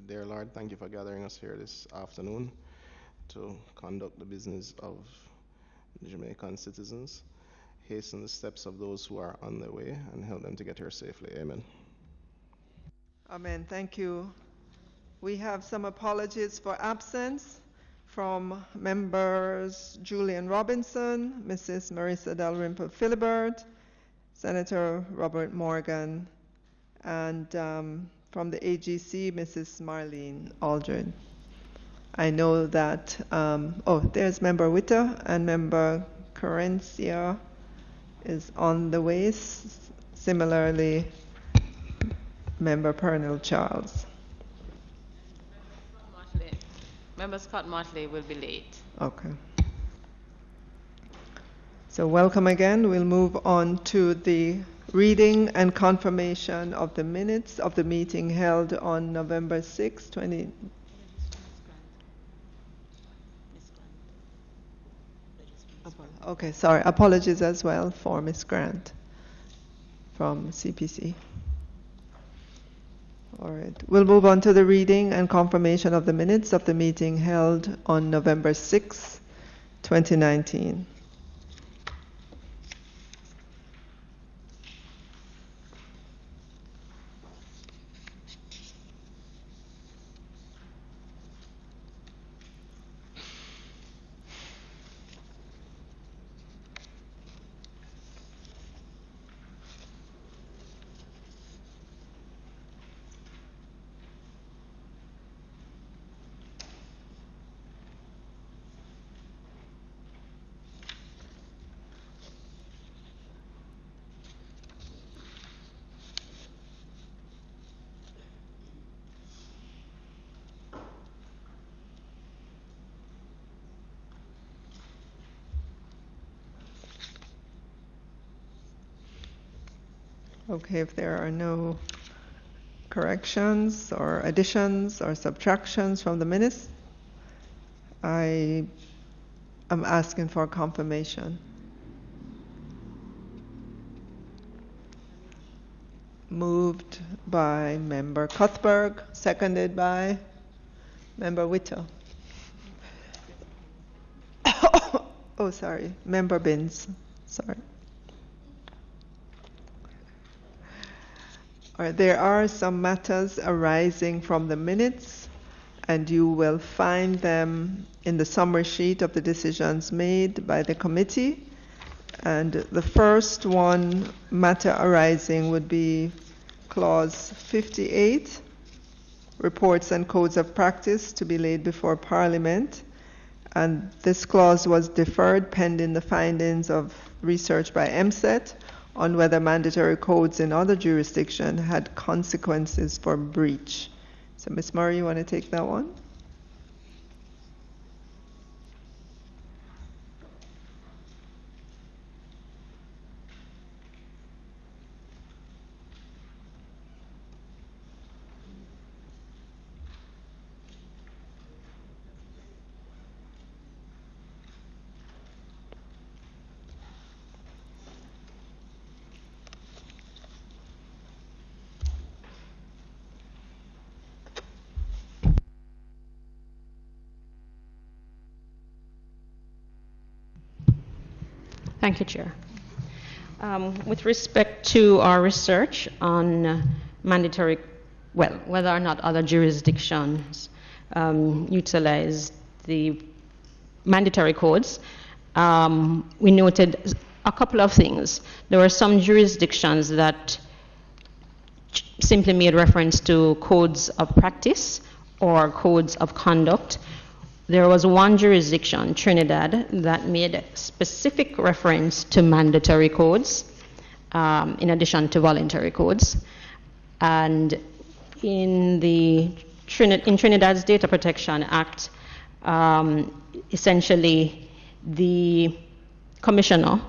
Dear Lord, thank you for gathering us here this afternoon to conduct the business of Jamaican citizens, hasten the steps of those who are on their way, and help them to get here safely. Amen. Amen. Thank you. We have some apologies for absence from members Julian Robinson, Mrs. Marissa Dalrymple Philibert, Senator Robert Morgan, and from the AGC, Mrs. Marlene Aldred. I know that, there's Member Witter, and Member Coherence is on the way. Similarly, Member Pernell Charles. Member Scott Motley will be late. Okay. So welcome again. We'll move on to the reading and confirmation of the minutes of the meeting held on November 6, 20. Okay, sorry. Apologies as well for Ms. Grant from CPC. All right. We'll move on to the reading and confirmation of the minutes of the meeting held on November 6, 2019. Okay, if there are no corrections or additions or subtractions from the minutes, I am asking for confirmation. Moved by Member Cuthberg, seconded by Member Whittle. Oh, sorry, Member Binns, sorry. All right, there are some matters arising from the minutes, and you will find them in the summary sheet of the decisions made by the committee. And the first one, matter arising, would be clause 58, reports and codes of practice to be laid before Parliament. And this clause was deferred pending the findings of research by MSET on whether mandatory codes in other jurisdictions had consequences for breach. So Ms. Mori, you want to take that one? Thank you, Chair. With respect to our research on mandatory, whether or not other jurisdictions utilize the mandatory codes, we noted a couple of things. There were some jurisdictions that simply made reference to codes of practice or codes of conduct. There was one jurisdiction, Trinidad, that made specific reference to mandatory codes in addition to voluntary codes. And in Trinidad's Data Protection Act, essentially the commissioner,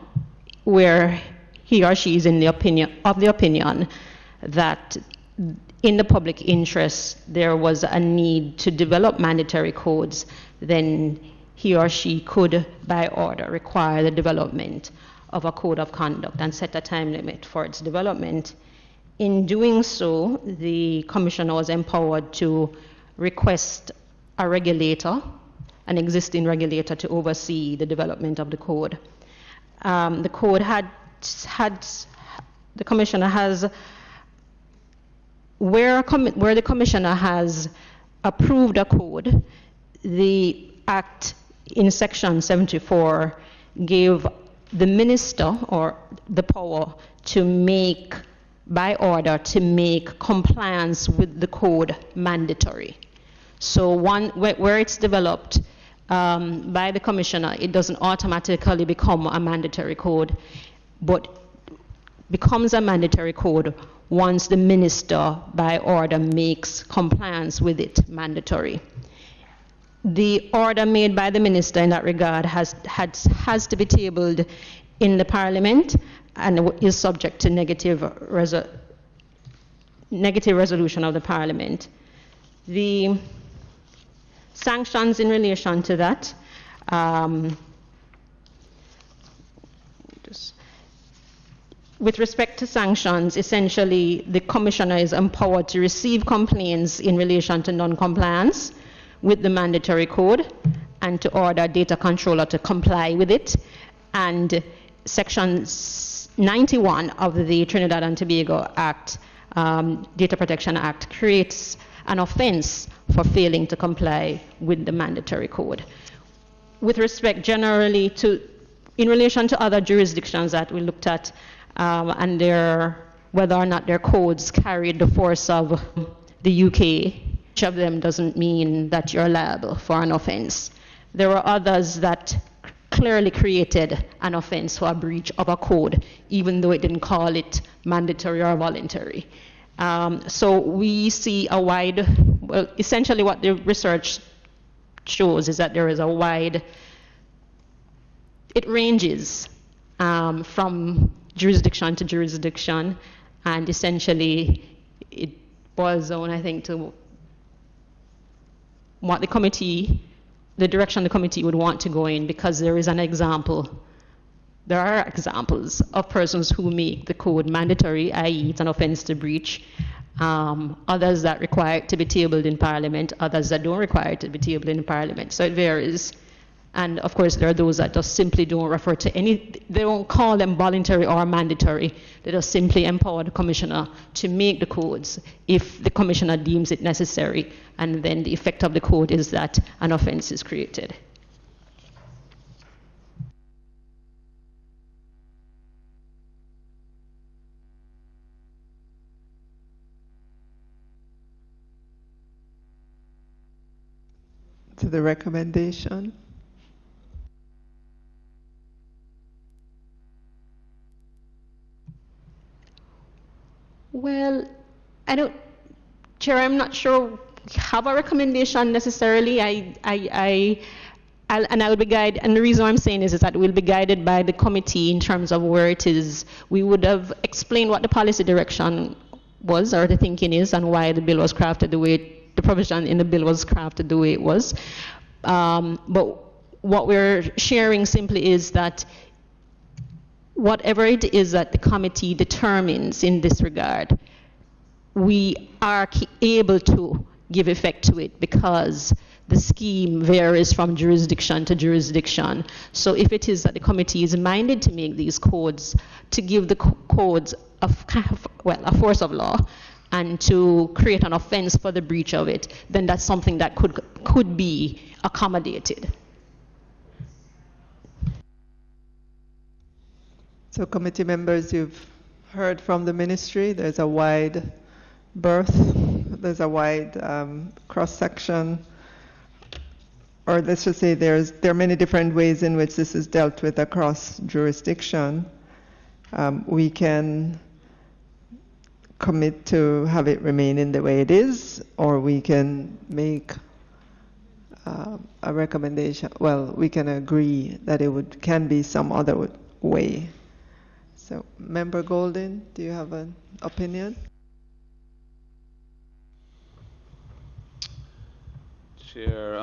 where he or she is of the opinion that in the public interest there was a need to develop mandatory codes, then he or she could, by order, require the development of a code of conduct and set a time limit for its development. In doing so, the commissioner was empowered to request a regulator, an existing regulator, to oversee the development of the code. The code the commissioner has, where the commissioner has approved a code, the Act in Section 74 gave the minister or the power to make, by order, to make compliance with the code mandatory. So where it's developed by the commissioner, it doesn't automatically become a mandatory code, but becomes a mandatory code once the minister, by order, makes compliance with it mandatory. The order made by the minister in that regard has to be tabled in the Parliament and is subject to negative resolution of the Parliament. The sanctions in relation to that, with respect to sanctions, essentially the commissioner is empowered to receive complaints in relation to non-compliance with the mandatory code and to order a data controller to comply with it. And Section 91 of the Trinidad and Tobago Act, Data Protection Act, creates an offense for failing to comply with the mandatory code. With respect generally to, in relation to other jurisdictions that we looked at, and whether or not their codes carried the force of the UK, each of them doesn't mean that you're liable for an offense. There were others that clearly created an offense for a breach of a code, even though it didn't call it mandatory or voluntary. So we see a wide, well, essentially what the research shows is that there is a wide, it ranges from jurisdiction to jurisdiction, and essentially it boils down, I think, to what the committee, the direction the committee would want to go in, because there is an example. There are examples of persons who make the code mandatory, i.e. it's an offense to breach, others that require it to be tabled in Parliament, others that don't require it to be tabled in Parliament. So it varies. And of course, there are those that just simply don't refer to any, they don't call them voluntary or mandatory. They just simply empower the commissioner to make the codes if the commissioner deems it necessary. And then the effect of the code is that an offense is created. To the recommendation. Well, Chair, I'm not sure we have a recommendation necessarily. I'll be guided, and the reason I'm saying is that we'll be guided by the committee in terms of where it is. We would have explained what the policy direction was, or the thinking is, and why the bill was crafted the way the provision in the bill was crafted the way it was. But what we're sharing simply is that whatever it is that the committee determines in this regard, we are able to give effect to it because the scheme varies from jurisdiction to jurisdiction. So if it is that the committee is minded to make these codes, to give the codes a force of law, and to create an offense for the breach of it, then that's something that could be accommodated. So committee members, you've heard from the ministry. There's a wide berth. There's a wide cross-section. Or let's just say there are many different ways in which this is dealt with across jurisdiction. We can commit to have it remain in the way it is, or we can make a recommendation. Well, we can agree that it can be some other way. So, Member Golden, do you have an opinion? Chair,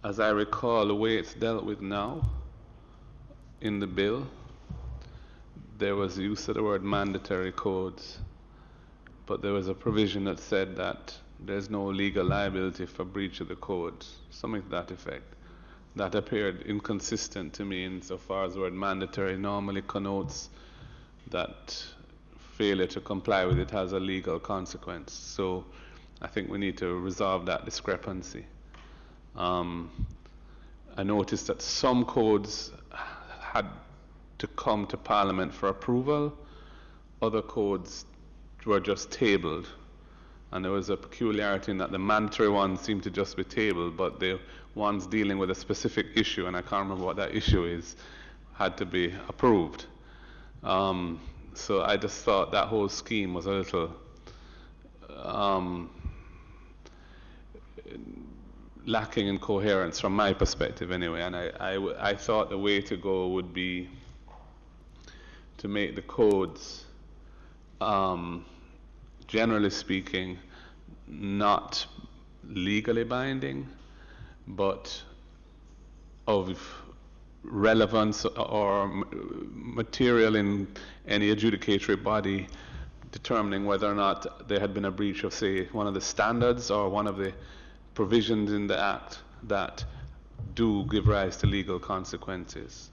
as I recall, the way it's dealt with now in the bill, there was use of the word mandatory codes, but there was a provision that said that there's no legal liability for breach of the codes, something to that effect. That appeared inconsistent to me insofar as the word mandatory normally connotes that failure to comply with it has a legal consequence. So I think we need to resolve that discrepancy. I noticed that some codes had to come to Parliament for approval. Other codes were just tabled. And there was a peculiarity in that the mandatory ones seemed to just be tabled, but the ones dealing with a specific issue, and I can't remember what that issue is, had to be approved. So I just thought that whole scheme was a little lacking in coherence from my perspective anyway, and I thought the way to go would be to make the codes, generally speaking, not legally binding, but of relevance or material in any adjudicatory body determining whether or not there had been a breach of, say, one of the standards or one of the provisions in the Act that do give rise to legal consequences.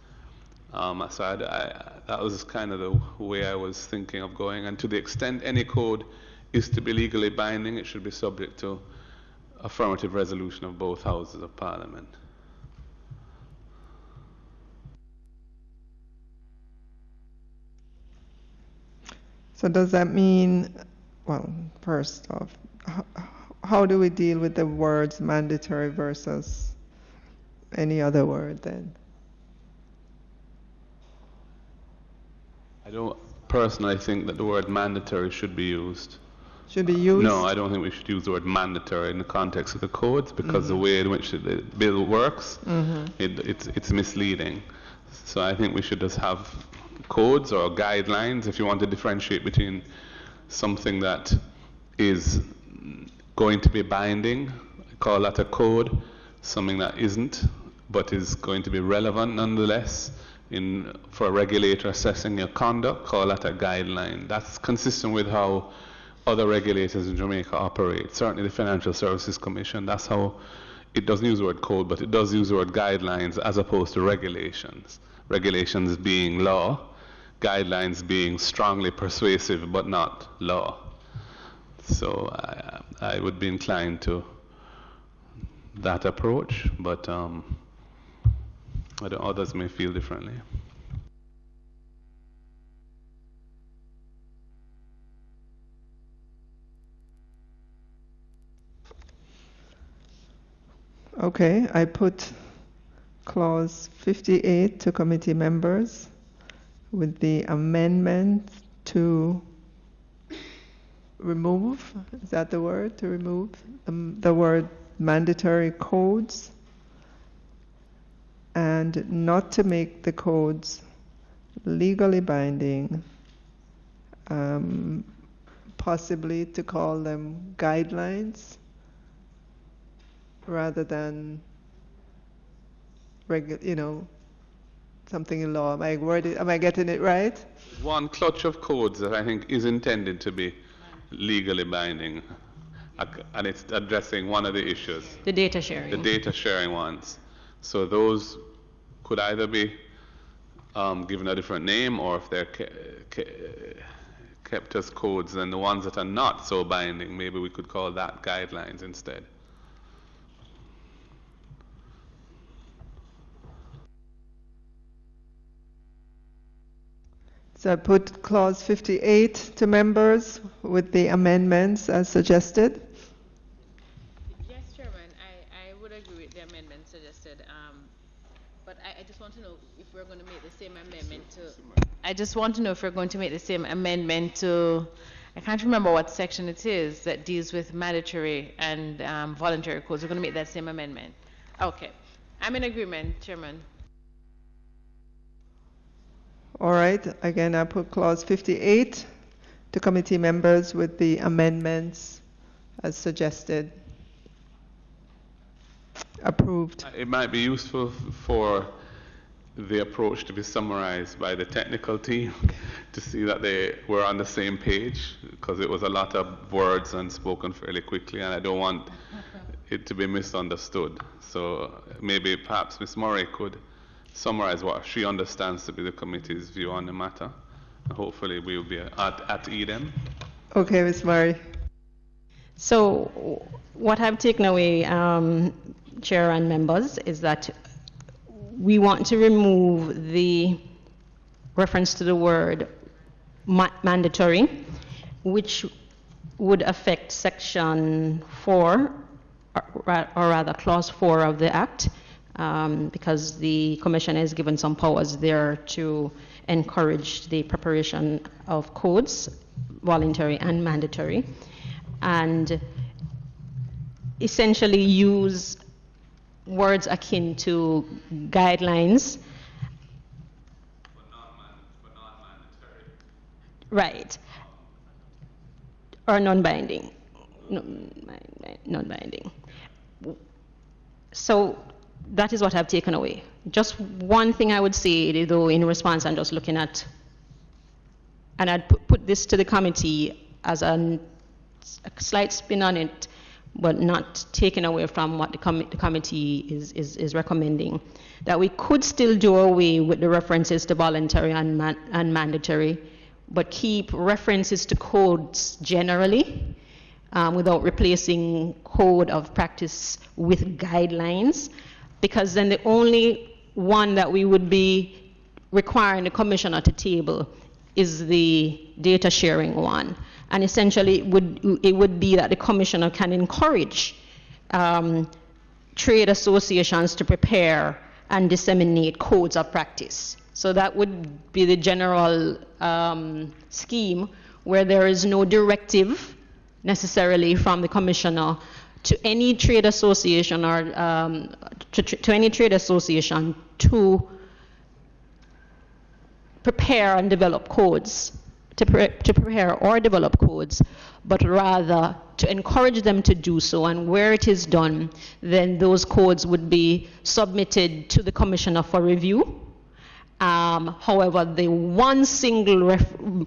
So that was kind of the way I was thinking of going. And to the extent any code is to be legally binding, it should be subject to affirmative resolution of both houses of Parliament. So does that mean, well, first off, how do we deal with the words mandatory versus any other word then? I don't personally think that the word mandatory should be used. Should be used? No, I don't think we should use the word mandatory in the context of the codes, because the way in which the bill works, it's misleading. So I think we should just have codes or guidelines if you want to differentiate between something that is going to be binding, call that a code, something that isn't, but is going to be relevant nonetheless for a regulator assessing your conduct, call that a guideline. That's consistent with how other regulators in Jamaica operate. Certainly the Financial Services Commission, that's how it doesn't use the word code, but it does use the word guidelines as opposed to regulations. Regulations being law, guidelines being strongly persuasive but not law. So I would be inclined to that approach, but others may feel differently. Okay, I put clause 58 to committee members with the amendment to remove, is that the word, to remove the word mandatory codes, and not to make the codes legally binding, possibly to call them guidelines rather than something in law. Am I getting it right? One clutch of codes that I think is intended to be legally binding, and it's addressing one of the issues. The data sharing. The data sharing ones. So those could either be given a different name, or if they're kept as codes, then the ones that are not so binding, maybe we could call that guidelines instead. So I put clause 58 to members with the amendments as suggested. Yes, Chairman, I would agree with the amendment suggested, but I just want to know if we're going to make the same amendment to. I just want to know if we're going to make the same amendment to. I can't remember what section it is that deals with mandatory and voluntary codes. We're going to make that same amendment. Okay, I'm in agreement, Chairman. All right, again, I put clause 58 to committee members with the amendments as suggested. approved. It might be useful for the approach to be summarized by the technical team to see that they were on the same page, because it was a lot of words and spoken fairly quickly, and I don't want it to be misunderstood. So maybe perhaps Ms. Mori could summarize what she understands to be the committee's view on the matter. Hopefully we will be at Eden. Okay, Ms. Mori. So what I've taken away, Chair and members, is that we want to remove the reference to the word mandatory, which would affect Section 4, or rather Clause 4 of the Act, because the Commission is given some powers there to encourage the preparation of codes, voluntary and mandatory, and essentially use words akin to guidelines. But not mandatory. Right. Or non-binding. Non-binding. So that is what I've taken away. Just one thing I would say, though, in response, I'm just looking at, and I'd put this to the committee as a slight spin on it, but not taken away from what the committee is recommending, that we could still do away with the references to voluntary and mandatory, but keep references to codes generally, without replacing code of practice with guidelines, because then the only one that we would be requiring the commissioner to table is the data sharing one. And essentially it would be that the commissioner can encourage trade associations to prepare and disseminate codes of practice. So that would be the general scheme, where there is no directive necessarily from the commissioner to any trade association or to any trade association to prepare and develop codes, to prepare or develop codes, but rather to encourage them to do so, and where it is done, then those codes would be submitted to the commissioner for review. However, the one single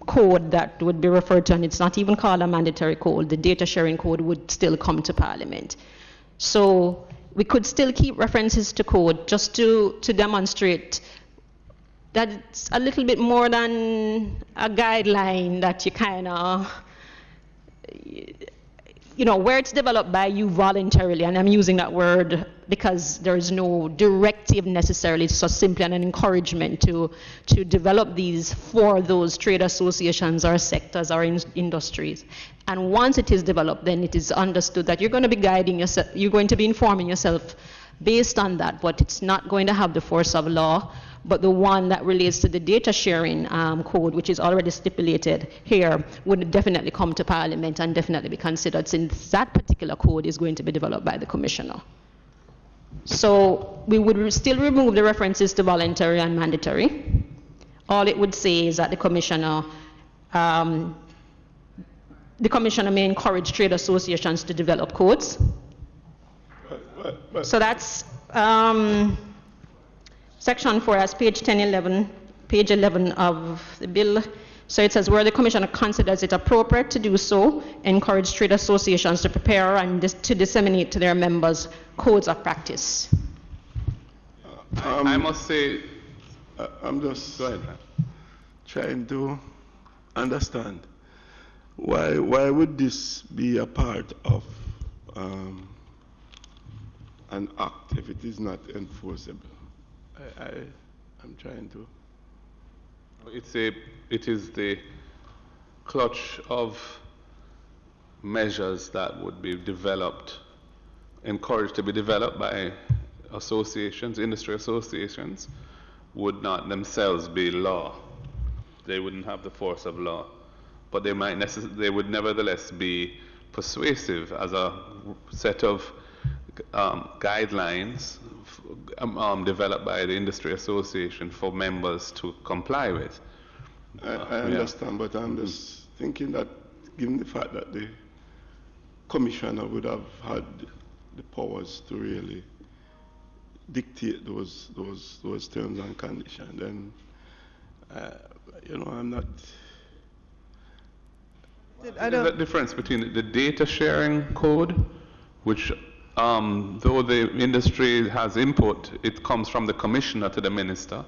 code that would be referred to, and it's not even called a mandatory code, the data sharing code, would still come to Parliament. So we could still keep references to code just to demonstrate that it's a little bit more than a guideline that you kind of, where it's developed by you voluntarily, and I'm using that word because there is no directive necessarily, it's just simply an encouragement to develop these for those trade associations or sectors or industries. And once it is developed, then it is understood that you're going to be guiding yourself, you're going to be informing yourself based on that, but it's not going to have the force of law. But the one that relates to the data sharing code, which is already stipulated here, would definitely come to Parliament and definitely be considered, since that particular code is going to be developed by the Commissioner. So we would still remove the references to voluntary and mandatory. All it would say is that the Commissioner may encourage trade associations to develop codes. So that's Section 4 as page 11 of the bill. So it says, where the Commissioner considers it appropriate to do so, encourage trade associations to prepare and to disseminate to their members codes of practice. I must say, I'm just trying to understand why would this be a part of an act if it is not enforceable? I'm trying to. It is the clutch of measures that would be developed, encouraged to be developed by associations, industry associations, would not themselves be law. They wouldn't have the force of law, but they would nevertheless be persuasive as a set of guidelines developed by the industry association for members to comply with. I understand, but I'm just thinking that given the fact that the Commissioner would have had the powers to really dictate those terms and conditions, then I'm not. There's a difference between the data sharing code, which though the industry has input, it comes from the commissioner to the minister.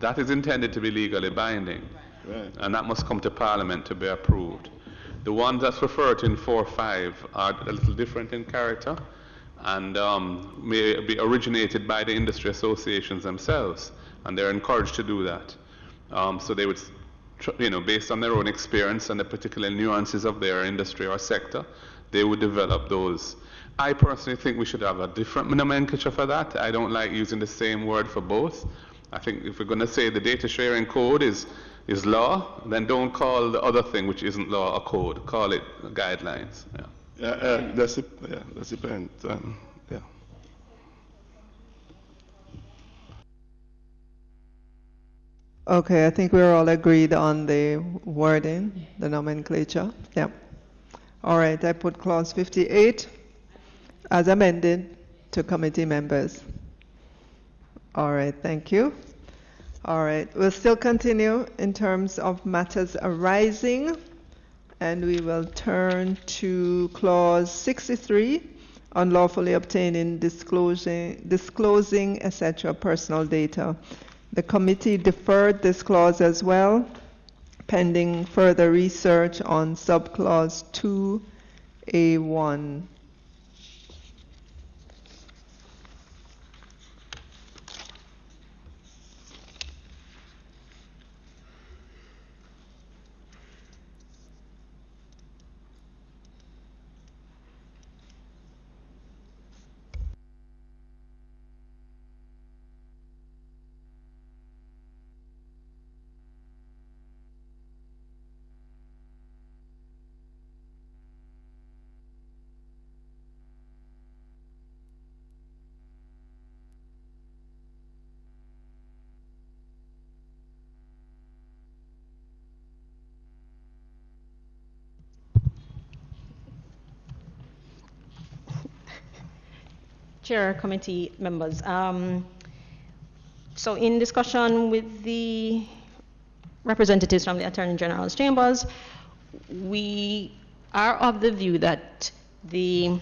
That is intended to be legally binding, Right. and that must come to Parliament to be approved. The ones that's referred to in 4.5 are a little different in character, and may be originated by the industry associations themselves, and they're encouraged to do that. So they would, based on their own experience and the particular nuances of their industry or sector, they would develop those. I personally think we should have a different nomenclature for that. I don't like using the same word for both. I think if we're going to say the data sharing code is law, then don't call the other thing which isn't law a code. Call it guidelines. Yeah. That's the point. Yeah. Okay, I think we're all agreed on the wording, the nomenclature. Yeah. All right, I put clause 58 as amended to committee members. All right, thank you. All right, we'll still continue in terms of matters arising, and we will turn to clause 63, unlawfully obtaining, disclosing, etc., personal data. The committee deferred this clause as well, pending further research on subclause 2A1. Chair, committee members. So in discussion with the representatives from the Attorney General's chambers, we are of the view that the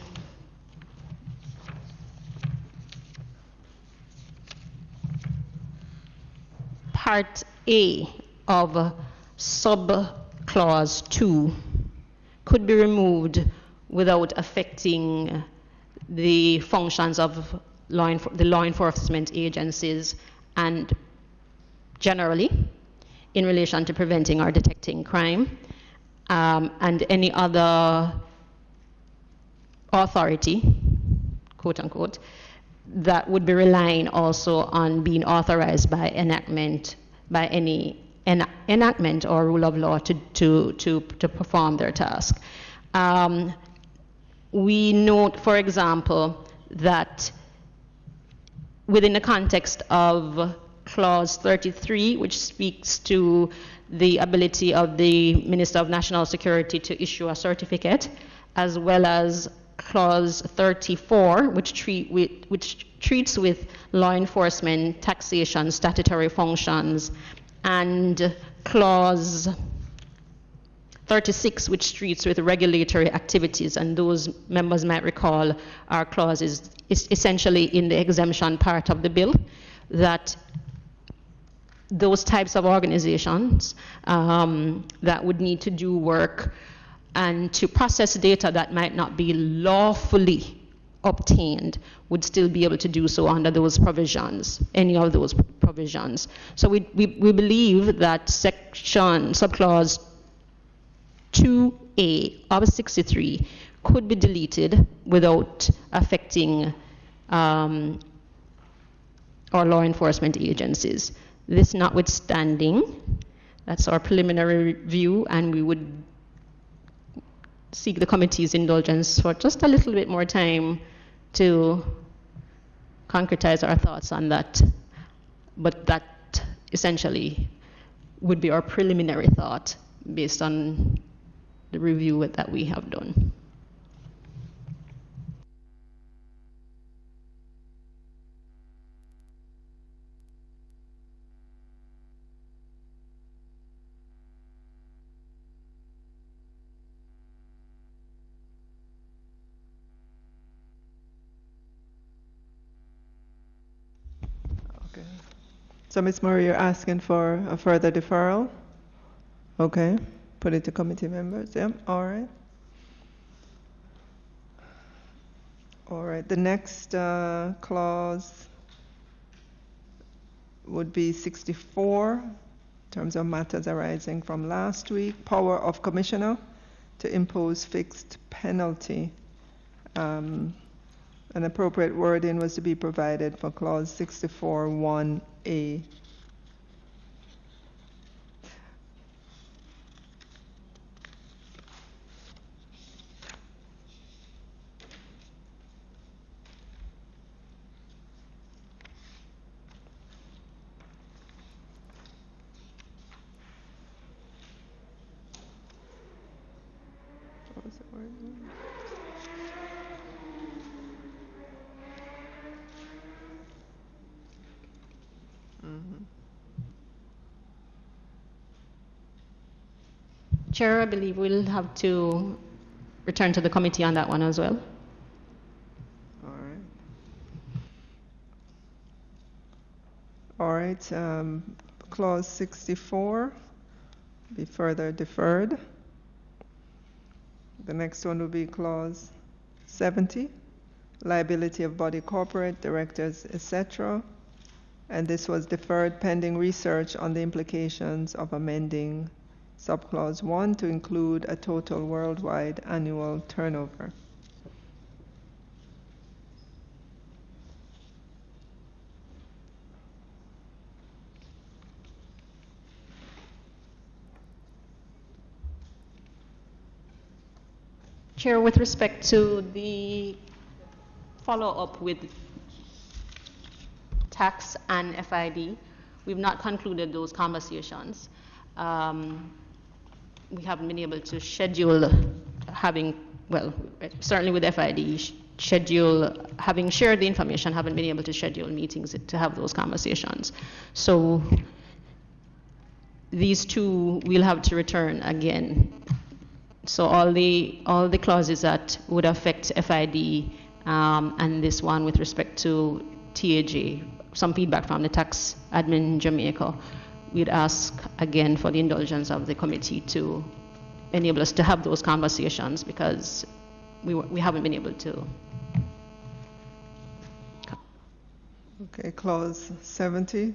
Part A of subclause 2 could be removed without affecting the functions of the law enforcement agencies and generally in relation to preventing or detecting crime and any other authority, quote unquote, that would be relying also on being authorized by enactment, by any enactment or rule of law to perform their task. We note, for example, that within the context of clause 33, which speaks to the ability of the Minister of National Security to issue a certificate, as well as clause 34, which treats with law enforcement, taxation, statutory functions, and clause 36, which treats with regulatory activities, and those members might recall our clause is essentially in the exemption part of the bill, that those types of organizations that would need to do work and to process data that might not be lawfully obtained would still be able to do so under those provisions, any of those provisions. So we believe that subclause 2A of 63 could be deleted without affecting our law enforcement agencies. This notwithstanding, that's our preliminary review, and we would seek the committee's indulgence for just a little bit more time to concretize our thoughts on that. But that essentially would be our preliminary thought based on the review that we have done. So, Ms. Mori, you're asking for a further deferral? Okay. Put it to committee members. Yeah. All right. All right. The next clause would be 64, in terms of matters arising from last week. Power of commissioner to impose fixed penalty. An appropriate wording was to be provided for clause 64(1)(a). What was the word? Chair, I believe we'll have to return to the committee on that one as well. All right. All right. Clause 64 be further deferred. The next one will be clause 70, liability of body corporate, directors, etc. And this was deferred pending research on the implications of amending subclause 1 to include a total worldwide annual turnover. Chair, with respect to the follow-up with tax and FID, we've not concluded those conversations. We haven't been able to schedule having, well, certainly with FID, having shared the information, haven't been able to schedule meetings to have those conversations. So these two we'll have to return again. So all the clauses that would affect FID and this one with respect to TAJ, some feedback from the tax admin in Jamaica, we'd ask again for the indulgence of the committee to enable us to have those conversations because we haven't been able to. Okay, clause 70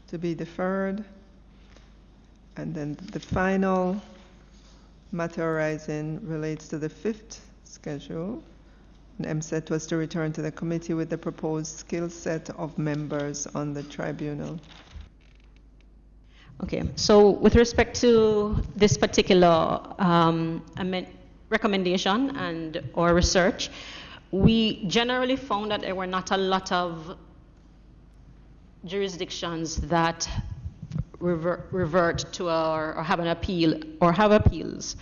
to be deferred. And then the final matter arising relates to the 5th schedule. And MSET was to return to the committee with the proposed skill set of members on the tribunal. Okay, so with respect to this particular recommendation and or research, we generally found that there were not a lot of jurisdictions that revert to or have an appeal or have appeals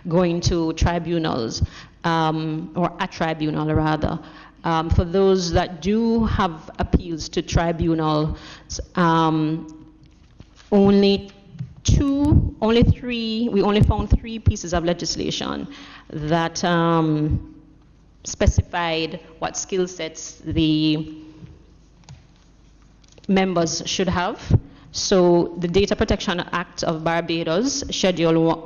going to tribunals or a tribunal rather. For those that do have appeals to tribunals, we only found 3 pieces of legislation that specified what skill sets the members should have. So the Data Protection Act of Barbados, Schedule 1,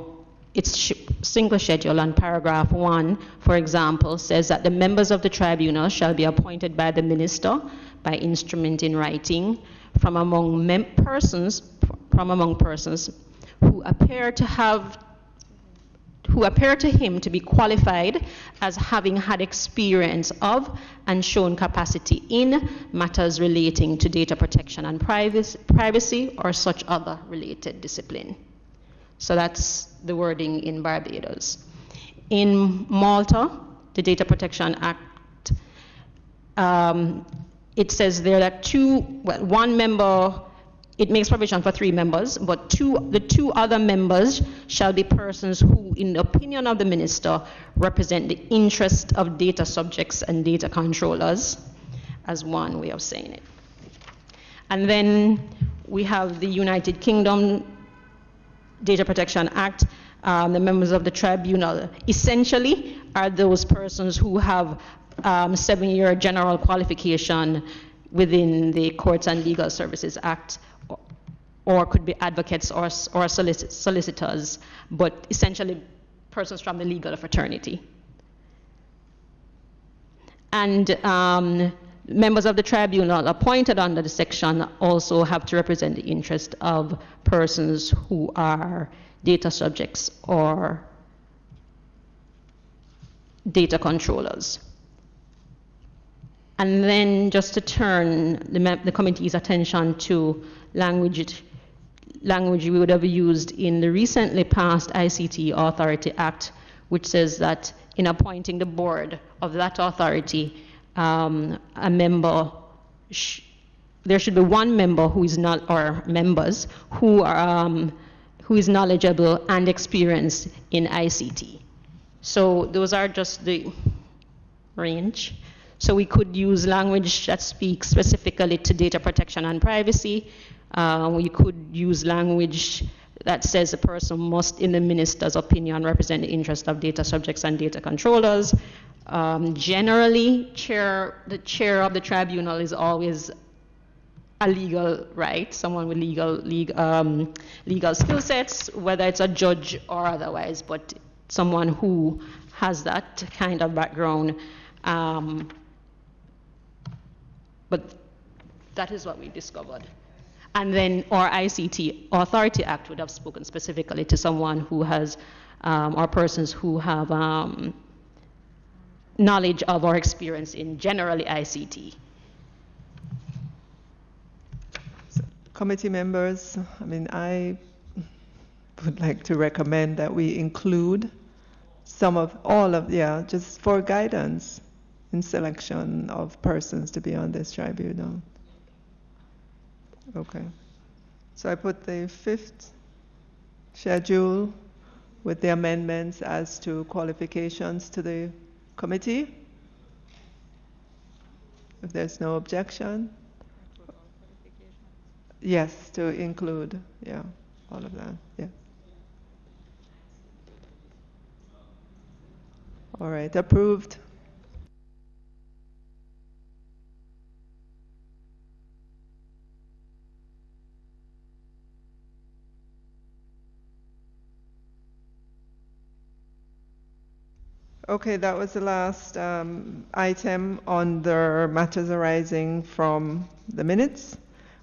its single schedule on paragraph 1, for example, says that the members of the tribunal shall be appointed by the minister by instrument in writing from among persons who appear to him to be qualified as having had experience of and shown capacity in matters relating to data protection and privacy or such other related discipline. So that's the wording in Barbados. In Malta, the Data Protection Act, it says there that one member, it makes provision for 3 members, but the 2 other members shall be persons who, in the opinion of the minister, represent the interest of data subjects and data controllers, as one way of saying it. And then we have the United Kingdom Data Protection Act. The members of the tribunal essentially are those persons who have 7-year general qualification within the Courts and Legal Services Act, or could be advocates or solicitors, but essentially persons from the legal fraternity. And members of the tribunal appointed under the section also have to represent the interest of persons who are data subjects or data controllers. And then just to turn the committee's attention to language we would have used in the recently passed ICT Authority Act, which says that in appointing the board of that authority, a member, there should be one member who is not, or members who is knowledgeable and experienced in ICT. So those are just the range. So we could use language that speaks specifically to data protection and privacy. We could use language that says a person must, in the minister's opinion, represent the interest of data subjects and data controllers. Generally, the chair of the tribunal is always a legal right, someone with legal skill sets, whether it's a judge or otherwise, but someone who has that kind of background. But that is what we discovered. And then our ICT Authority Act would have spoken specifically to someone who has, or persons who have knowledge of or experience in generally ICT. So, committee members, I mean, I would like to recommend that we include just for guidance in selection of persons to be on this tribunal. Okay. So I put the 5th schedule with the amendments as to qualifications to the committee. If there's no objection. Yes, to include, all of that, yeah. All right, approved. Okay, that was the last item on the matters arising from the minutes.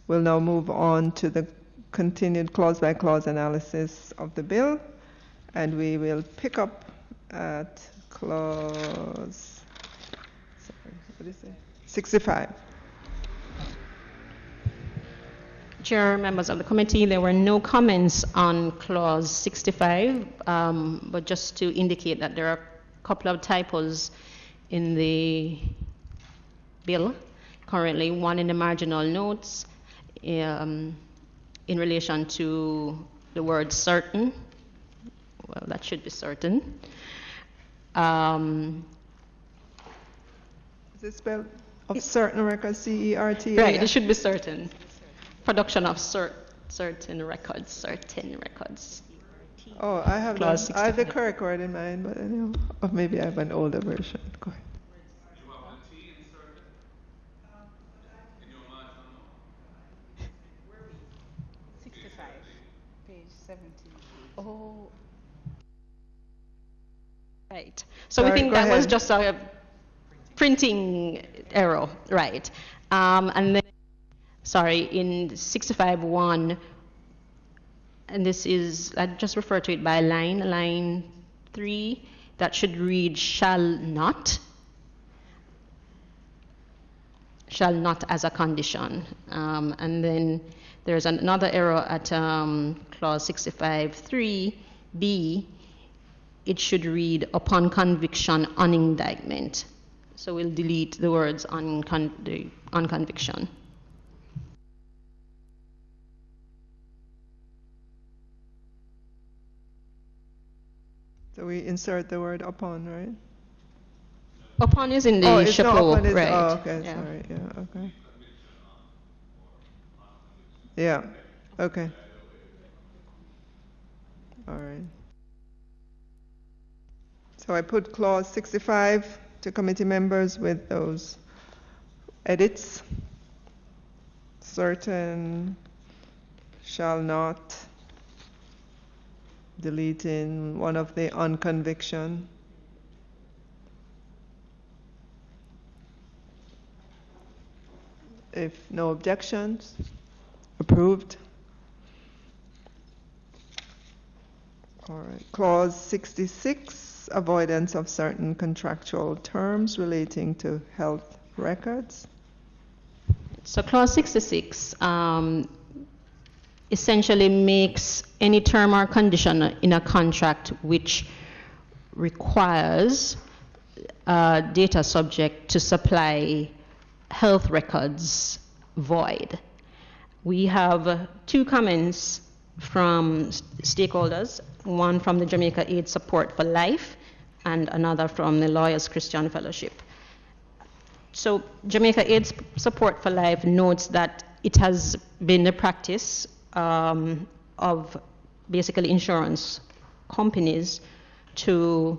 We'll now move on to the continued clause-by-clause analysis of the bill, and we will pick up at clause 65. Chair, members of the committee, there were no comments on clause 65, but just to indicate that there are a couple of typos in the bill currently, one in the marginal notes in relation to the word certain. Well, that should be certain. Is it spelled of certain records, CERTA? Right, it should be certain. Production of certain records. Oh, I have Clause the correct word in mind, but anyway, or maybe I have an older version. Go ahead. You have the T inserted in your marginal note. 65, page 17. Oh. Right. So Sorry, we think go that was ahead. just a printing error, right? And then, sorry, in 65.1, and this is, I just refer to it by line 3, that should read shall not as a condition. And then there's another error at clause 65.3b. It should read upon conviction on indictment. So we'll delete the words on conviction. So we insert the word upon, right? Upon is in the it's not chapeau, upon, right? Oh, okay, Yeah. sorry, yeah, okay. Yeah, okay. All right. So I put clause 65 to committee members with those edits. certain shall not, deleting one of the on conviction. If no objections, approved. All right. Clause 66, avoidance of certain contractual terms relating to health records. So clause 66 essentially makes any term or condition in a contract which requires data subject to supply health records void. We have two comments from stakeholders, one from the Jamaica AIDS Support for Life and another from the Lawyers Christian Fellowship. So Jamaica AIDS Support for Life notes that it has been the practice of basically insurance companies to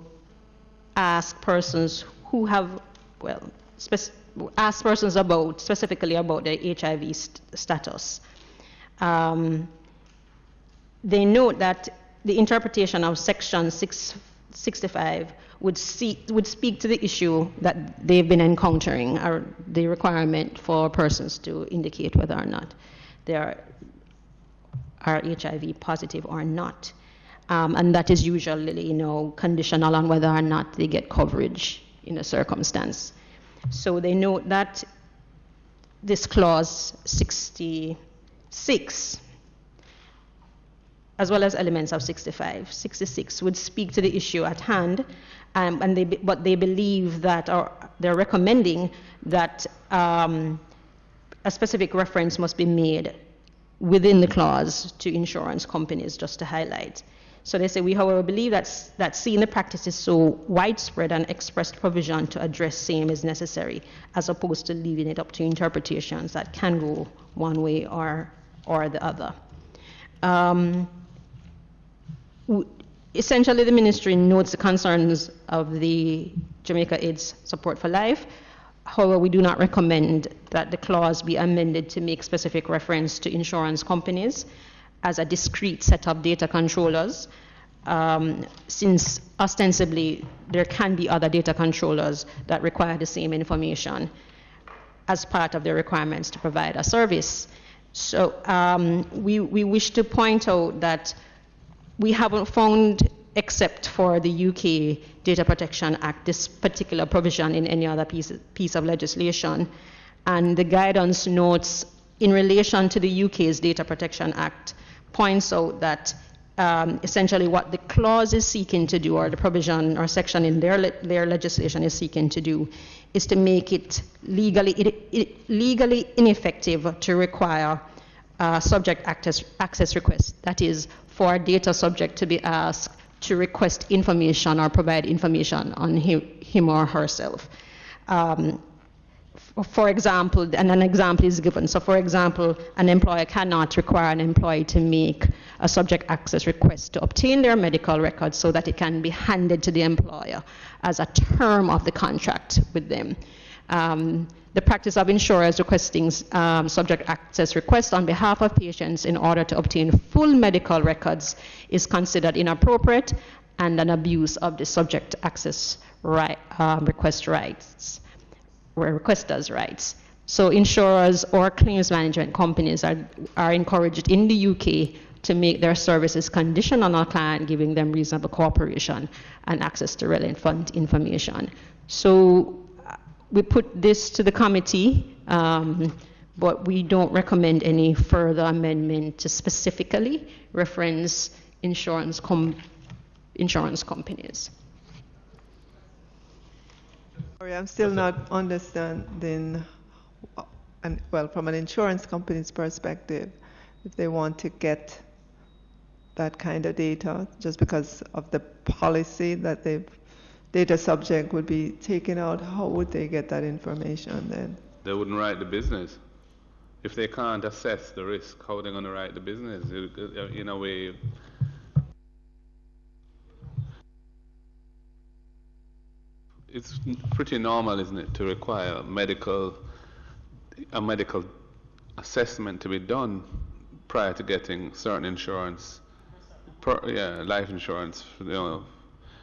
ask persons who have, well, ask persons about, specifically about their HIV status. They note that the interpretation of Section 665 would speak to the issue that they've been encountering, or the requirement for persons to indicate whether or not they are HIV positive or not. And that is usually, conditional on whether or not they get coverage in a circumstance. So they note that this clause 66, as well as elements of 65, 66 would speak to the issue at hand, but they believe that, or they're recommending that a specific reference must be made within the clause to insurance companies, just to highlight. So they say, we, however, believe that seeing the practice is so widespread and expressed provision to address same is necessary, as opposed to leaving it up to interpretations that can go one way or the other. Essentially, the ministry notes the concerns of the Jamaica AIDS Support for Life. However, we do not recommend that the clause be amended to make specific reference to insurance companies as a discrete set of data controllers, since ostensibly there can be other data controllers that require the same information as part of their requirements to provide a service. So we wish to point out that we haven't found, except for the UK Data Protection Act, this particular provision in any other piece of legislation. And the guidance notes in relation to the UK's Data Protection Act points out that essentially what the clause is seeking to do, or the provision or section in their legislation is seeking to do, is to make it legally ineffective to require subject access requests. That is, for a data subject to be asked to request information or provide information on him or herself. For example, and an example is given. So for example, an employer cannot require an employee to make a subject access request to obtain their medical records so that it can be handed to the employer as a term of the contract with them. The practice of insurers requesting subject access requests on behalf of patients in order to obtain full medical records is considered inappropriate and an abuse of the subject access requesters' rights. So insurers or claims management companies are encouraged in the UK to make their services conditional on a client giving them reasonable cooperation and access to relevant information. So we put this to the committee, but we don't recommend any further amendment to specifically reference insurance companies. Sorry, I'm still not understanding, well, from an insurance company's perspective, if they want to get that kind of data, just because of the policy that the data subject would be taken out, how would they get that information then? They wouldn't write the business. If they can't assess the risk, how are they going to write the business? In a way, it's pretty normal, isn't it, to require a medical assessment to be done prior to getting certain insurance, life insurance.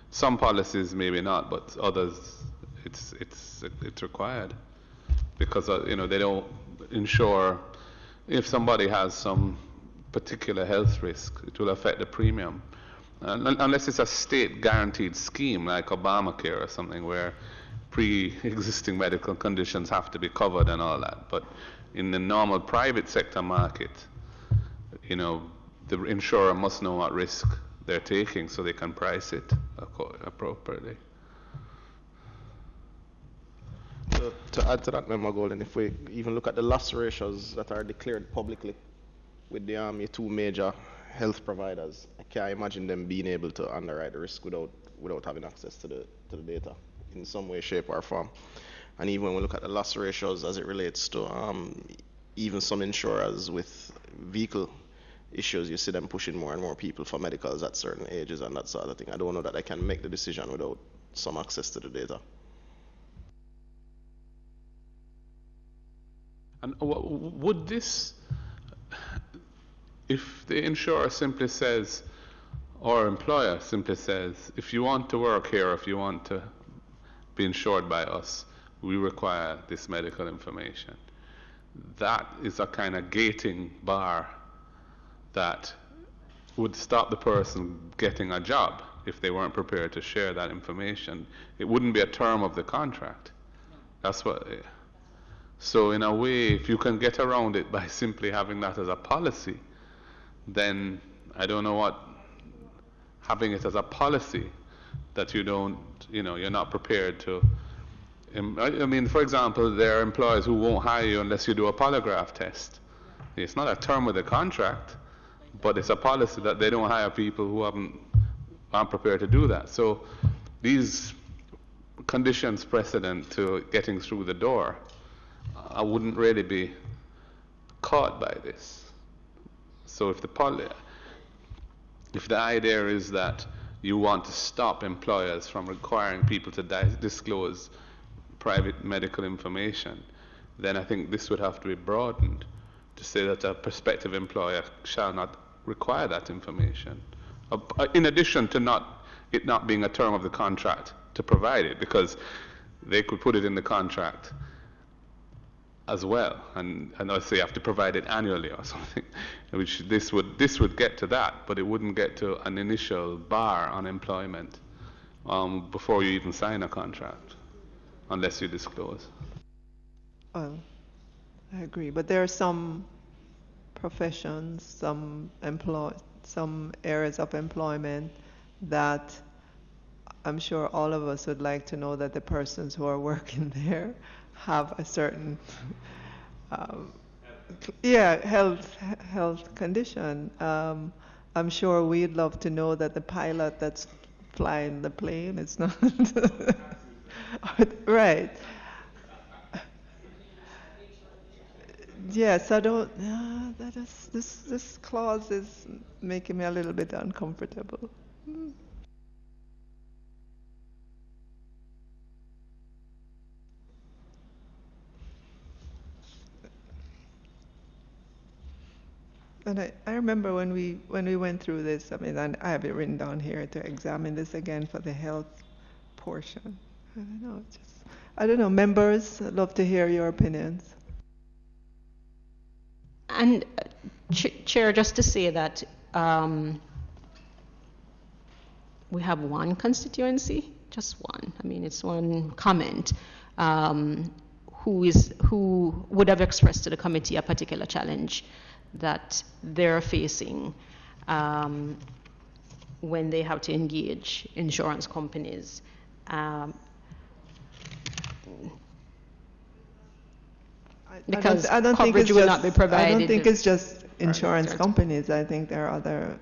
Some policies maybe not, but others it's required because they don't insure if somebody has some particular health risk. It will affect the premium, unless it's a state guaranteed scheme like Obamacare or something where pre-existing medical conditions have to be covered and all that. But in the normal private sector market, the insurer must know what risk they're taking so they can price it appropriately. To add to that, Member Golden, if we even look at the loss ratios that are declared publicly with the your two major health providers, I can't imagine them being able to underwrite the risk without having access to the data in some way, shape, or form. And even when we look at the loss ratios as it relates to even some insurers with vehicle issues, you see them pushing more and more people for medicals at certain ages and that sort of thing. I don't know that I can make the decision without some access to the data. And would this, if the insurer simply says, or employer simply says, if you want to work here, if you want to be insured by us, we require this medical information. That is a kind of gating bar that would stop the person getting a job if they weren't prepared to share that information. It wouldn't be a term of the contract. That's what. So in a way, if you can get around it by simply having that as a policy, then I don't know what having it as a policy that you don't, you're not prepared to. I mean, for example, there are employers who won't hire you unless you do a polygraph test. It's not a term of the contract, but it's a policy that they don't hire people who aren't prepared to do that. So these conditions precedent to getting through the door, I wouldn't really be caught by this. So if the idea is that you want to stop employers from requiring people to disclose private medical information, then I think this would have to be broadened to say that a prospective employer shall not require that information, in addition to it not being a term of the contract to provide it, because they could put it in the contract as well, and I say you have to provide it annually or something, which this would get to that, but it wouldn't get to an initial bar on employment before you even sign a contract, unless you disclose. Well, I agree, but there are some professions, some areas of employment that I'm sure all of us would like to know that the persons who are working there have a certain health condition. I'm sure we'd love to know that the pilot that's flying the plane is not right. Yes, I don't. This clause is making me a little bit uncomfortable. And I remember when we went through this. I mean, I have it written down here to examine this again for the health portion. I don't know. Members, I'd love to hear your opinions. And Chair, just to say that we have one constituency, just one. I mean, it's one comment. Who would have expressed to the committee a particular challenge that they're facing when they have to engage insurance companies. Because I don't think coverage it's will just, not be provided. I don't think it's just insurance companies. I think there are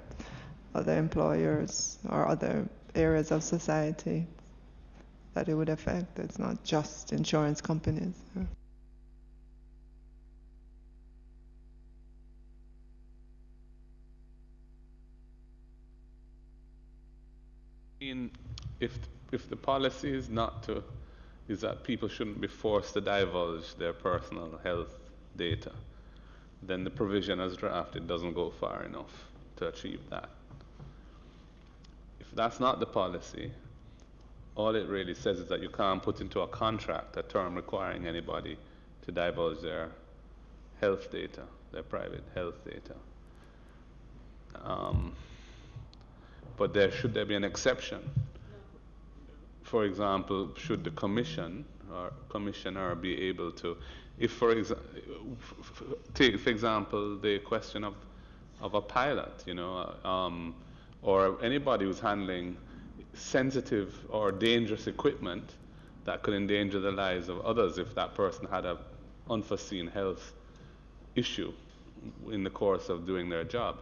other employers or other areas of society that it would affect. It's not just insurance companies. If the policy is that people shouldn't be forced to divulge their personal health data, then the provision as drafted doesn't go far enough to achieve that. If that's not the policy, all it really says is that you can't put into a contract a term requiring anybody to divulge their health data, their private health data. But should there be an exception? For example, should the commission or commissioner be able to, if for example the question of a pilot, or anybody who's handling sensitive or dangerous equipment that could endanger the lives of others if that person had an unforeseen health issue in the course of doing their job.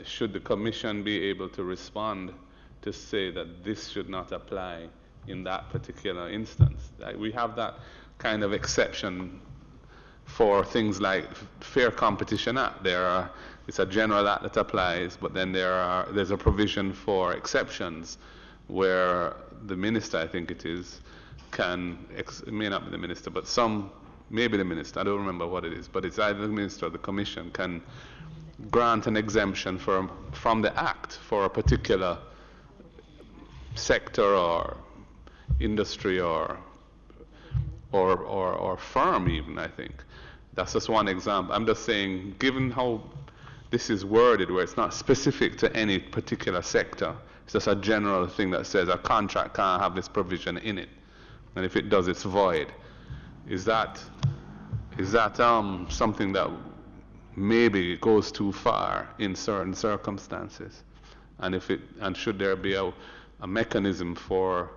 Should the commission be able to respond to say that this should not apply in that particular instance? We have that kind of exception for things like Fair Competition Act. It's a general act that applies, but then there's a provision for exceptions where the minister, I think it is, it may not be the minister, but maybe the minister, I don't remember what it is, but it's either the minister or the commission can grant an exemption from the act for a particular sector or industry or firm even, I think. That's just one example. I'm just saying, given how this is worded, where it's not specific to any particular sector, it's just a general thing that says a contract can't have this provision in it, and if it does, it's void. Is that something that maybe goes too far in certain circumstances? And should there be a mechanism for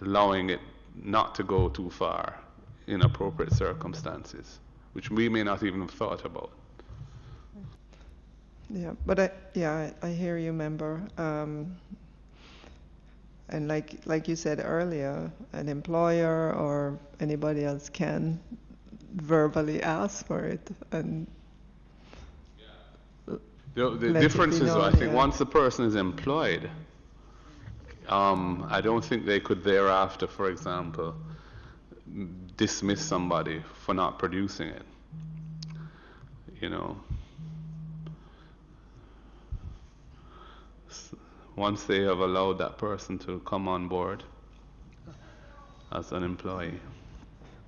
allowing it not to go too far in appropriate circumstances, which we may not even have thought about? Yeah, but I hear you, member. And like you said earlier, an employer or anybody else can verbally ask for it, and the difference is, I think, once the person is employed, I don't think they could thereafter, for example, dismiss somebody for not producing it. Once they have allowed that person to come on board as an employee.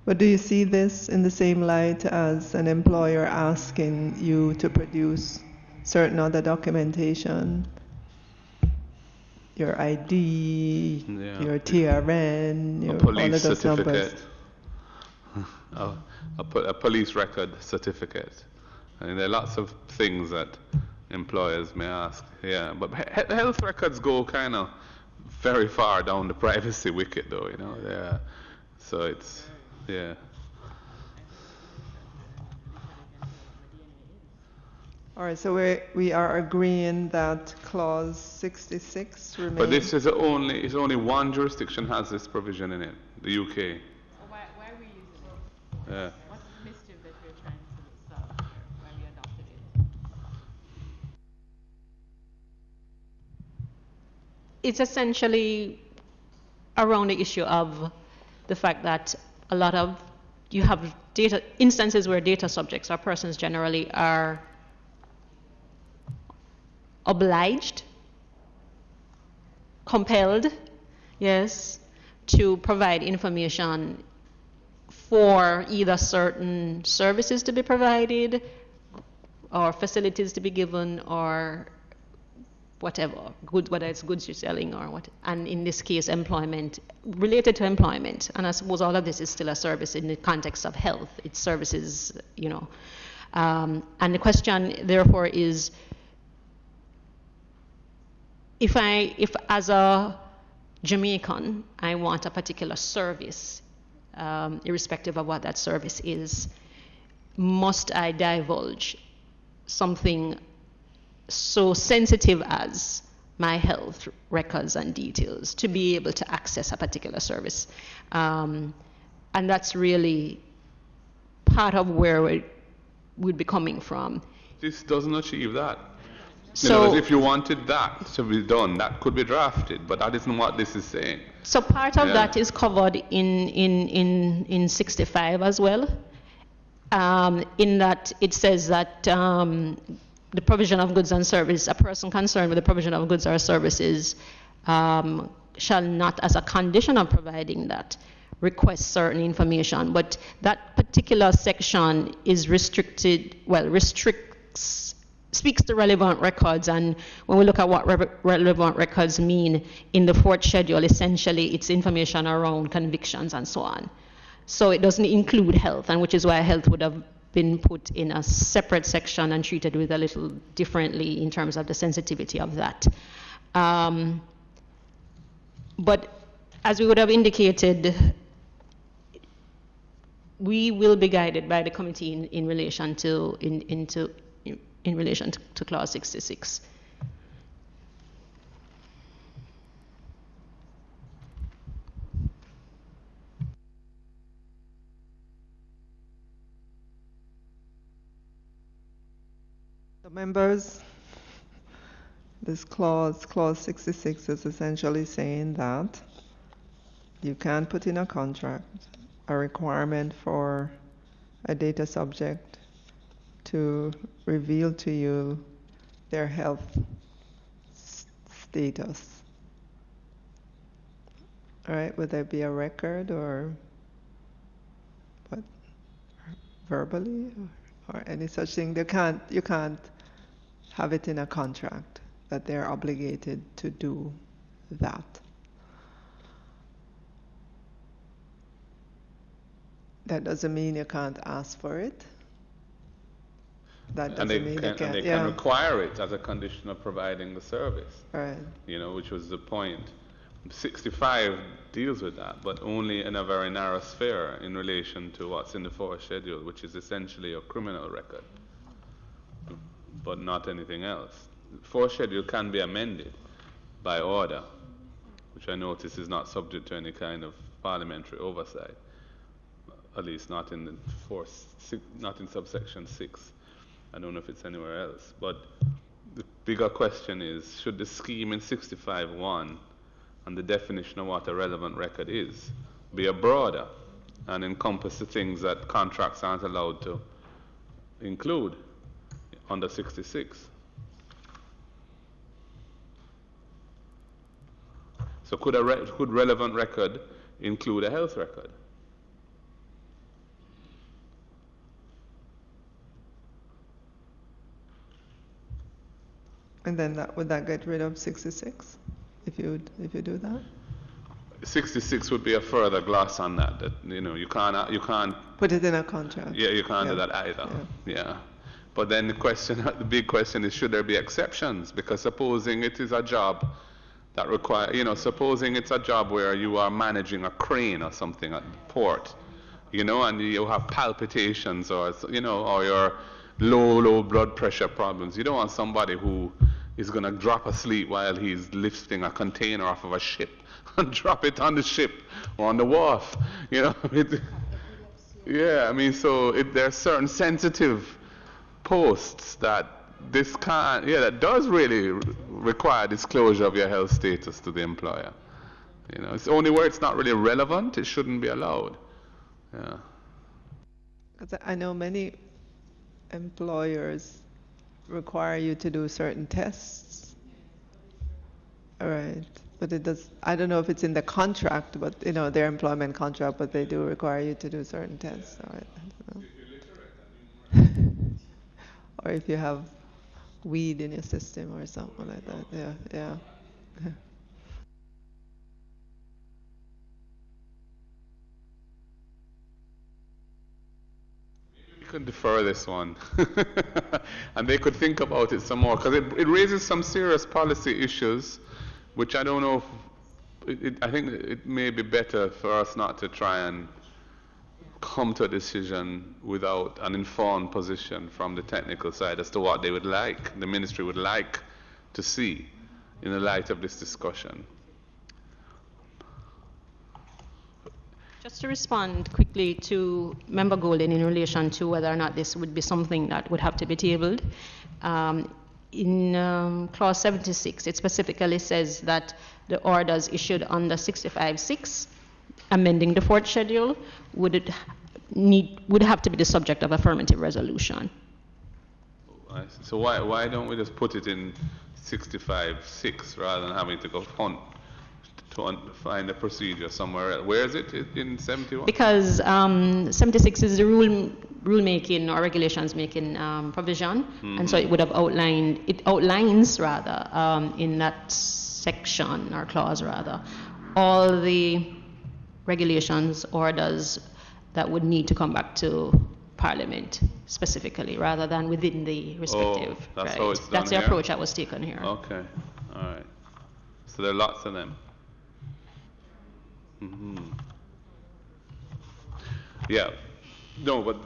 But do you see this in the same light as an employer asking you to produce certain other documentation? Your ID, your TRN, your police all of those certificate, numbers. a police record certificate. I mean, there are lots of things that employers may ask. Yeah, but health records go kind of very far down the privacy wicket, though. Yeah. So it's All right, so we are agreeing that clause 66 remains. But this is only one jurisdiction has this provision in it, the UK. Why are we using it? Yeah. What's the mischief that we're trying to solve here? Why we adopted it? It's essentially around the issue of the fact that you have data instances where data subjects or persons generally are obliged, compelled, to provide information for either certain services to be provided or facilities to be given or whatever, whether it's goods you're selling or what, and in this case, employment, related to employment. And I suppose all of this is still a service in the context of health. It's services, and the question, therefore, is, if as a Jamaican, I want a particular service, irrespective of what that service is, must I divulge something so sensitive as my health records and details to be able to access a particular service? And that's really part of where we'd be coming from. This doesn't achieve that. So if you wanted that to be done, that could be drafted, but that isn't what this is saying. So part of that is covered in 65 as well. in that it says that the provision of goods and services, a person concerned with the provision of goods or services shall not, as a condition of providing that, request certain information. But that particular section is restricted, well, speaks to relevant records, and when we look at what relevant records mean in the fourth schedule, essentially it's information around convictions and so on. So it doesn't include health, and which is why health would have been put in a separate section and treated with a little differently in terms of the sensitivity of that. But as we would have indicated, we will be guided by the committee in relation to in relation to clause 66. So members, this clause 66 is essentially saying that you can put in a contract a requirement for a data subject to reveal to you their health status. All right, would there be a record or what, verbally or any such thing? You can't have it in a contract that they're obligated to do that. That doesn't mean you can't ask for it. That doesn't mean you can't. And they can require it as a condition of providing the service. Right. You know, which was the point. 65 deals with that, but only in a very narrow sphere in relation to what's in the fourth schedule, which is essentially a criminal record, but not anything else. The fourth schedule can be amended by order, which I notice is not subject to any kind of parliamentary oversight. At least not in the not in subsection 6. I don't know if it's anywhere else. But the bigger question is, should the scheme in 65.1 and the definition of what a relevant record is be a broader and encompass the things that contracts aren't allowed to include under 66? So could relevant record include a health record? And then would that get rid of 66 if you do that? 66 would be a further gloss on that. That you can't put it in a contract. Yeah, you can't do that either. Yeah. But then the big question is, should there be exceptions? Because supposing it is a job that requires, supposing it's a job where you are managing a crane or something at the port, and you have palpitations or your low blood pressure problems. You don't want somebody who is going to drop asleep while he's lifting a container off of a ship and drop it on the ship or on the wharf. Yeah, I mean, so there are certain sensitive posts that that does really require disclosure of your health status to the employer. It's only where it's not really relevant, it shouldn't be allowed. Yeah. Because I know many employers require you to do certain tests. All right. But it does, I don't know if it's in the contract, but their employment contract, but they do require you to do certain tests. All right. I don't know. Or if you have weed in your system or something like that. Yeah. Could defer this one and they could think about it some more, because it raises some serious policy issues, which I don't know if I think it may be better for us not to try and come to a decision without an informed position from the technical side as to what the ministry would like to see in the light of this discussion. Just to respond quickly to Member Golden in relation to whether or not this would be something that would have to be tabled. In clause 76, it specifically says that the orders issued under 65.6, amending the fourth schedule, would would have to be the subject of affirmative resolution. So why don't we just put it in 65(6) rather than having to go hunt to find a procedure somewhere else? Where is it in 71? Because 76 is the rulemaking or regulations making provision, and so it would have outlines rather in that section or clause rather all the regulations, orders that would need to come back to Parliament specifically, rather than within the respective. That's right? how it's done. That's the here? approach that was taken here. Okay, all right. So there are lots of them. Yeah, no, but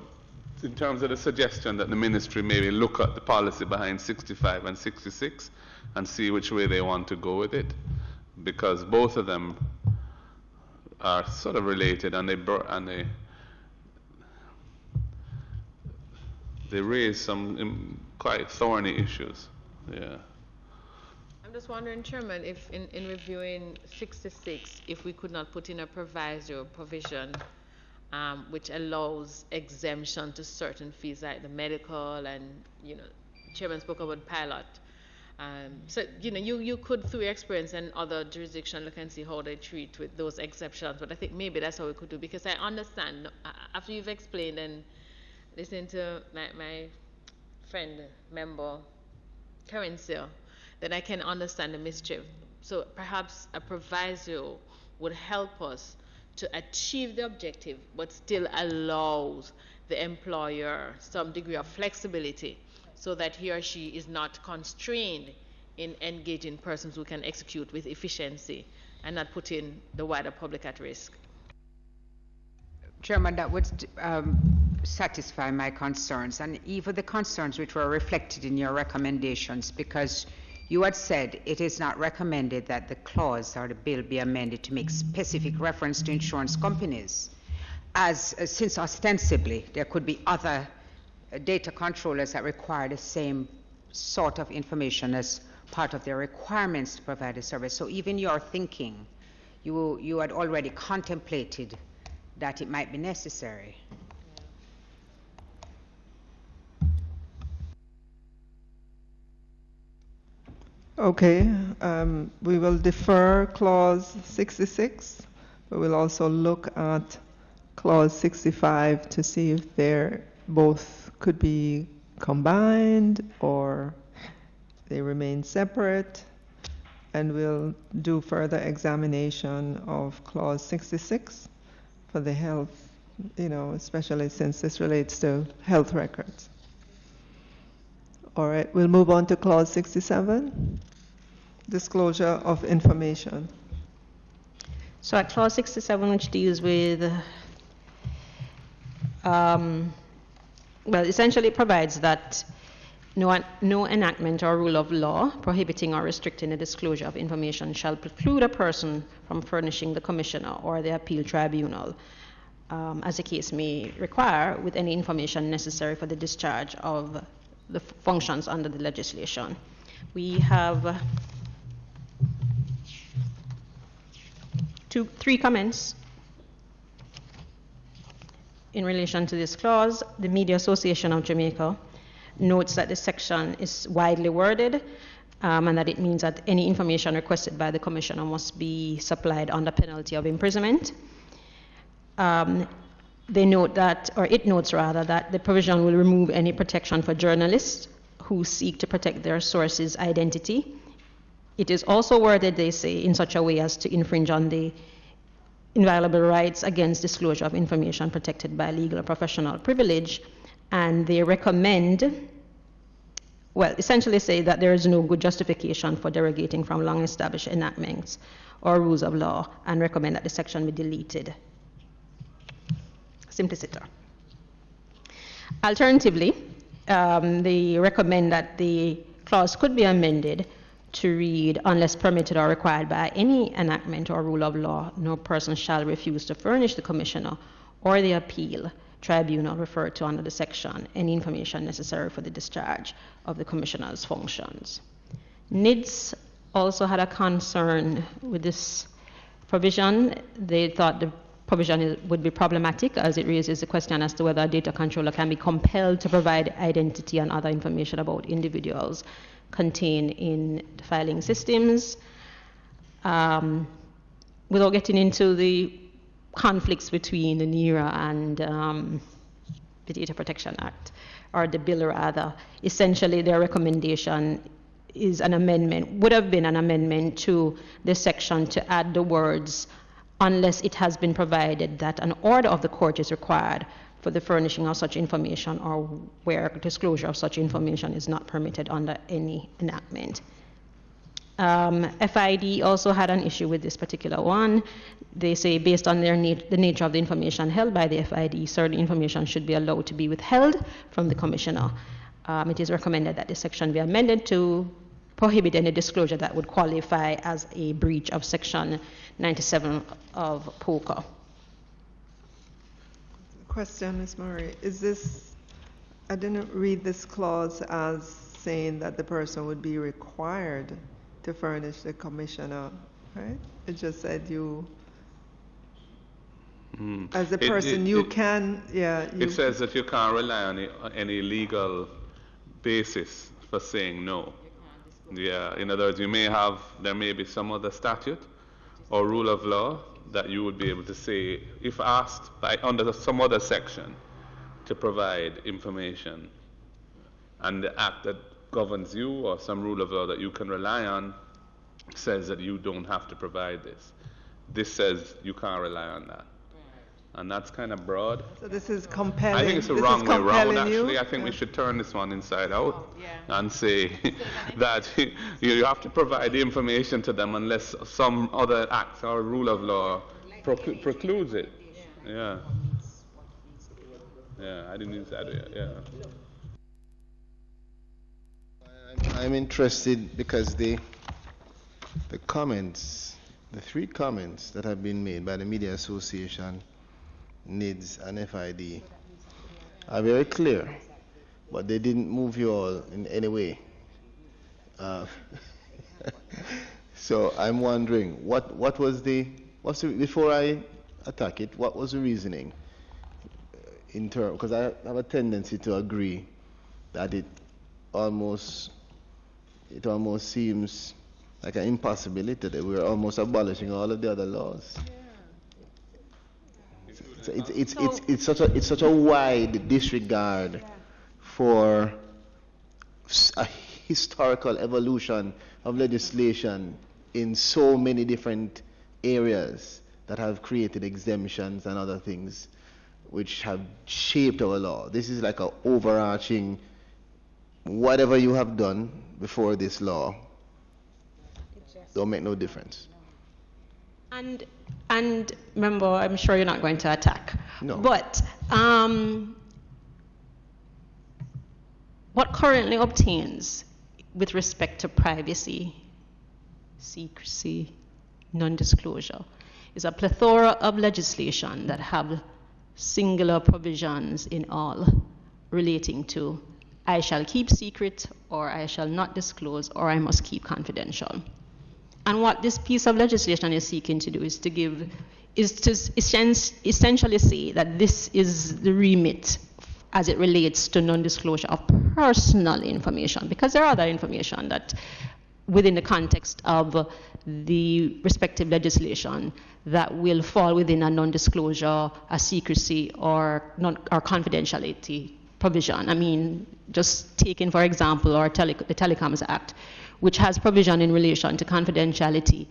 in terms of the suggestion that the ministry maybe look at the policy behind 65 and 66 and see which way they want to go with it, because both of them are sort of related, and they raise some quite thorny issues. Yeah. I'm just wondering, Chairman, if in reviewing 66, if we could not put in a proviso provision which allows exemption to certain fees like the medical and, Chairman spoke about pilot. So, you could, through your experience and other jurisdictions, look and see how they treat with those exceptions. But I think maybe that's how we could do, because I understand, after you've explained and listened to my friend, member, Coherence, then I can understand the mischief. So perhaps a proviso would help us to achieve the objective, but still allows the employer some degree of flexibility, so that he or she is not constrained in engaging persons who can execute with efficiency and not putting the wider public at risk. Chairman, that would satisfy my concerns, and even the concerns which were reflected in your recommendations, because you had said it is not recommended that the clause or the bill be amended to make specific reference to insurance companies, since ostensibly there could be other data controllers that require the same sort of information as part of their requirements to provide a service. So even your thinking, you had already contemplated that it might be necessary. Okay, we will defer clause 66. We will also look at clause 65 to see if they're both could be combined or they remain separate, and we'll do further examination of clause 66 for the health, especially since this relates to health records. All right, we'll move on to clause 67, disclosure of information. So at clause 67, which deals with, essentially provides that no enactment or rule of law prohibiting or restricting the disclosure of information shall preclude a person from furnishing the commissioner or the appeal tribunal, as the case may require, with any information necessary for the discharge of the functions under the legislation. We have three comments in relation to this clause. The Media Association of Jamaica notes that this section is widely worded, and that it means that any information requested by the commissioner must be supplied under penalty of imprisonment. They note that, or it notes rather, that the provision will remove any protection for journalists who seek to protect their source's identity. It is also worded, they say, in such a way as to infringe on the inviolable rights against disclosure of information protected by legal or professional privilege. And they recommend, essentially say that there is no good justification for derogating from long-established enactments or rules of law, and recommend that the section be deleted. Simpliciter. Alternatively, they recommend that the clause could be amended to read, unless permitted or required by any enactment or rule of law, no person shall refuse to furnish the commissioner or the appeal tribunal referred to under the section any information necessary for the discharge of the commissioner's functions. NIDS also had a concern with this provision. They thought the provision would be problematic, as it raises the question as to whether a data controller can be compelled to provide identity and other information about individuals contained in the filing systems. Without getting into the conflicts between the NERA and the Data Protection Act, or the bill rather, essentially their recommendation is an amendment, would have been an amendment to the section to add the words, unless it has been provided that an order of the court is required for the furnishing of such information, or where disclosure of such information is not permitted under any enactment. FID also had an issue with this particular one. They say based on the nature of the information held by the FID, certain information should be allowed to be withheld from the commissioner. It is recommended that this section be amended to prohibit any disclosure that would qualify as a breach of Section 97 of POCA. Question, Ms. Mori. Is this, I didn't read this clause as saying that the person would be required to furnish the commissioner, right? It just said you, as a person, you can, yeah. It says that you can't rely on any legal basis for saying no. Yeah, in other words, there may be some other statute or rule of law that you would be able to say, if asked under some other section to provide information, and the act that governs you or some rule of law that you can rely on says that you don't have to provide this. This says you can't rely on that. And that's kind of broad. So this is compelling. I think it's the wrong way around, actually. I think we should turn this one inside out and say that you have to provide the information to them unless some other act or rule of law precludes it. Yeah. Yeah, I didn't use that. Yeah. I'm interested because the comments, the 3 comments that have been made by the Media Association, NIDS and FID are very clear, but they didn't move you all in any way. So I'm wondering, before I attack it, what was the reasoning in terms, because I have a tendency to agree that it almost seems like an impossibility that we're almost abolishing all of the other laws. It's such a wide disregard for a historical evolution of legislation in so many different areas that have created exemptions and other things which have shaped our law. This is like an overarching, whatever you have done before this law don't make no difference. And remember, I'm sure you're not going to attack. No. But what currently obtains with respect to privacy, secrecy, non-disclosure is a plethora of legislation that have singular provisions in all relating to I shall keep secret, or I shall not disclose, or I must keep confidential. And what this piece of legislation is seeking to do is to essentially say that this is the remit as it relates to non-disclosure of personal information, because there are other information that within the context of the respective legislation that will fall within a non-disclosure, a secrecy, or confidentiality provision. I mean, just taking, for example, the Telecoms Act, which has provision in relation to confidentiality,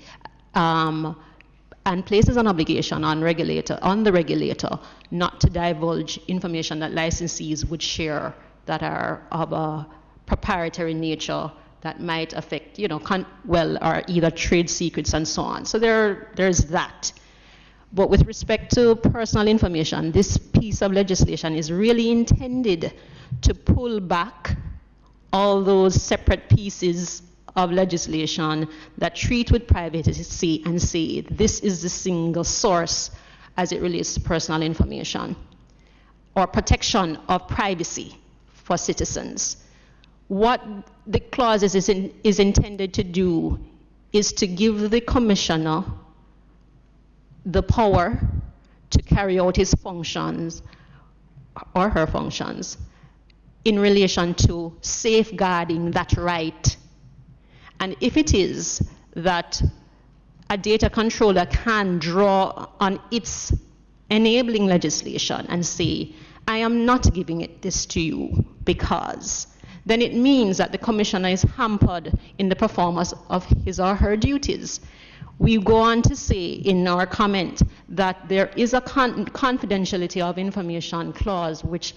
and places an obligation on the regulator not to divulge information that licensees would share that are of a proprietary nature that might affect, or either trade secrets and so on. So there's that. But with respect to personal information, this piece of legislation is really intended to pull back all those separate pieces of legislation that treat with privacy and say this is the single source as it relates to personal information or protection of privacy for citizens. What the clause is intended to do is to give the commissioner the power to carry out his functions or her functions in relation to safeguarding that right. And if it is that a data controller can draw on its enabling legislation and say, I am not giving this to you because, then it means that the commissioner is hampered in the performance of his or her duties. We go on to say in our comment that there is a confidentiality of information clause which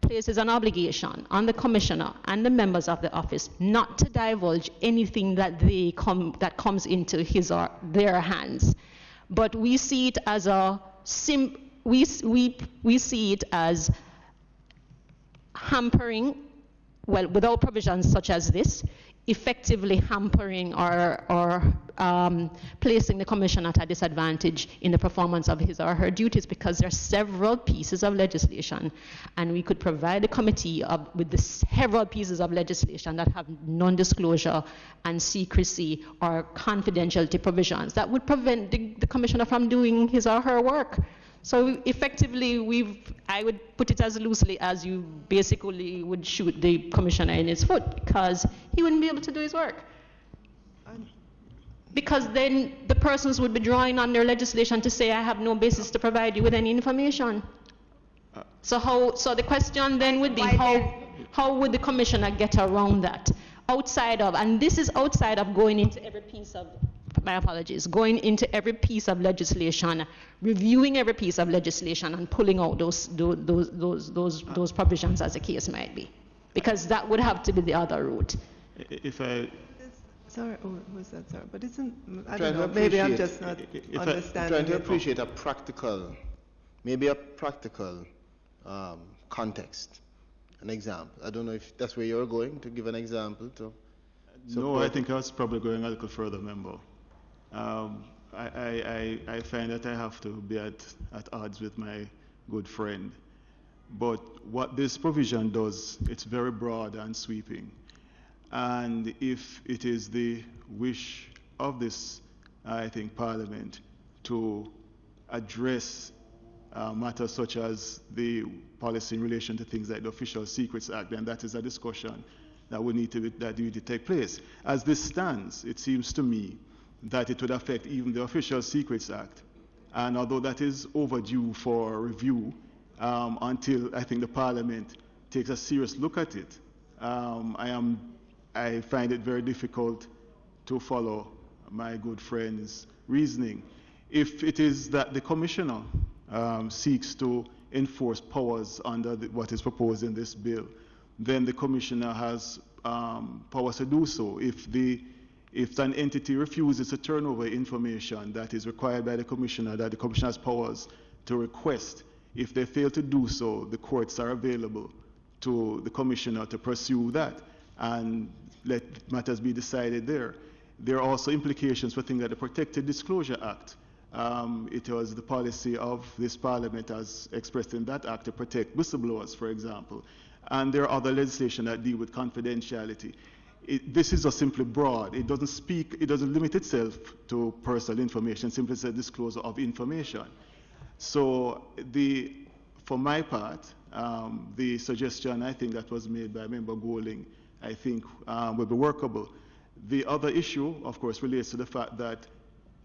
places an obligation on the commissioner and the members of the office not to divulge anything that that comes into his or their hands. But we see it as we see it as hampering, well, without provisions such as this, effectively hampering or placing the commission at a disadvantage in the performance of his or her duties, because there are several pieces of legislation, and we could provide the committee with the several pieces of legislation that have non-disclosure and secrecy or confidentiality provisions that would prevent the commissioner from doing his or her work. So effectively, I would put it as loosely as you basically would shoot the commissioner in his foot, because he wouldn't be able to do his work. Because then the persons would be drawing on their legislation to say, I have no basis to provide you with any information. So the question then would be, how would the commissioner get around that? Outside of, and this is outside of going into every piece of, my apologies, going into every piece of legislation, reviewing every piece of legislation and pulling out those provisions as the case might be. Because that would have to be the other route. If I... Sorry, was that sorry? But I don't know, maybe I'm just not understanding. I'm trying to appreciate a practical, maybe a practical context, an example. I don't know if that's where you're going, to give an example to... No, I think I was probably going a little further, member. I find that I have to be at odds with my good friend. But what this provision does, it's very broad and sweeping. And if it is the wish of this, I think, Parliament to address matters such as the policy in relation to things like the Official Secrets Act, then that is a discussion that would need to take place. As this stands, it seems to me that it would affect even the Official Secrets Act. And although that is overdue for review until I think the Parliament takes a serious look at it, I find it very difficult to follow my good friend's reasoning. If it is that the Commissioner seeks to enforce powers under what is proposed in this bill, then the Commissioner has powers to do so. If an entity refuses to turn over information that is required by the Commissioner, that the Commissioner has powers to request, if they fail to do so, the courts are available to the Commissioner to pursue that and let matters be decided there. There are also implications for things like the Protected Disclosure Act. It was the policy of this Parliament, as expressed in that act, to protect whistleblowers, for example. And there are other legislation that deal with confidentiality. This is just simply broad. It doesn't limit itself to personal information, simply says disclosure of information. So for my part, the suggestion I think that was made by Member Golding, I think will be workable. The other issue, of course, relates to the fact that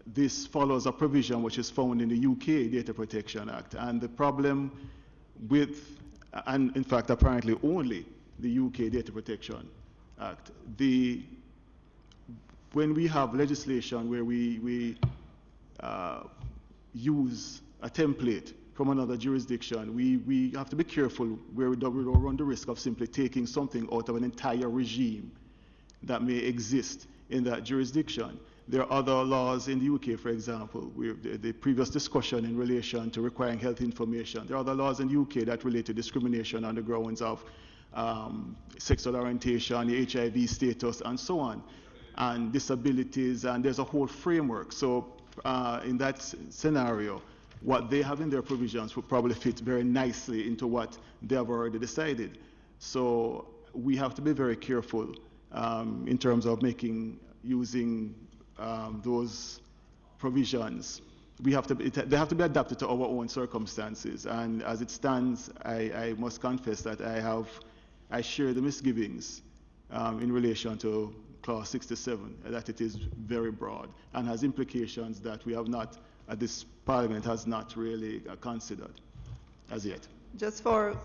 this follows a provision which is found in the UK Data Protection Act. And the problem with, and in fact apparently only the UK Data Protection Act, when we have legislation where we use a template from another jurisdiction, we have to be careful where we don't run the risk of simply taking something out of an entire regime that may exist in that jurisdiction. There are other laws in the UK, for example, the previous discussion in relation to requiring health information. There are other laws in the UK that relate to discrimination on the grounds of sexual orientation, HIV status, and so on, and disabilities, and there's a whole framework. So in that scenario, what they have in their provisions would probably fit very nicely into what they have already decided. So we have to be very careful in terms of using those provisions they have to be adapted to our own circumstances. And as it stands, I must confess that I share the misgivings in relation to Clause 67, that it is very broad and has implications that we have not, this Parliament has not really considered as yet. Just for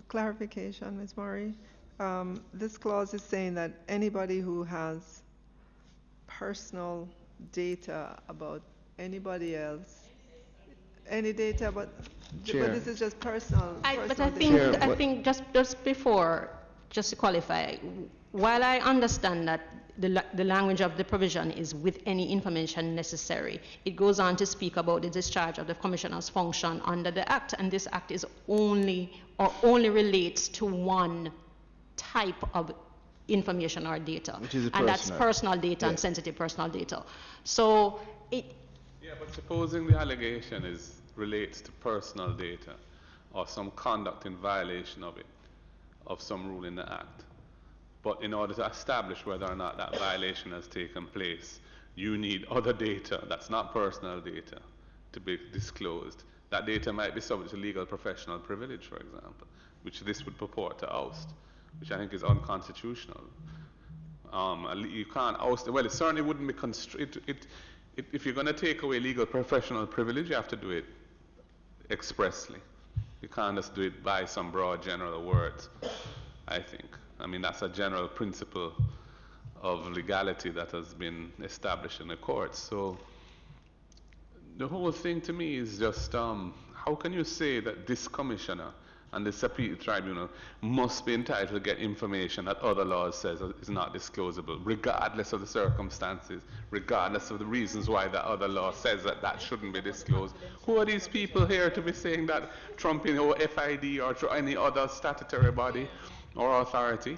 clarification, Ms. Mori, this clause is saying that anybody who has personal data about anybody else, any data about, but this is just personal. But I think just before, just to qualify, while I understand that the language of the provision is with any information necessary, it goes on to speak about the discharge of the Commissioner's function under the Act, and this Act is only relates to one type of information or data, and that's personal data and sensitive personal data. So but supposing the allegation relates to personal data or some conduct in violation of it, of some rule in the Act. But in order to establish whether or not that violation has taken place, you need other data that's not personal data to be disclosed. That data might be subject to legal professional privilege, for example, which this would purport to oust, which I think is unconstitutional. You can't oust, well, it certainly wouldn't be if you're going to take away legal professional privilege, you have to do it expressly. You can't just do it by some broad general words, I think. I mean, that's a general principle of legality that has been established in the courts. So the whole thing to me is just, how can you say that this commissioner and this appeal tribunal must be entitled to get information that other laws says is not disclosable, regardless of the circumstances, regardless of the reasons why that other law says that that shouldn't be disclosed? Who are these people here to be saying that trumping or FID or any other statutory body or authority?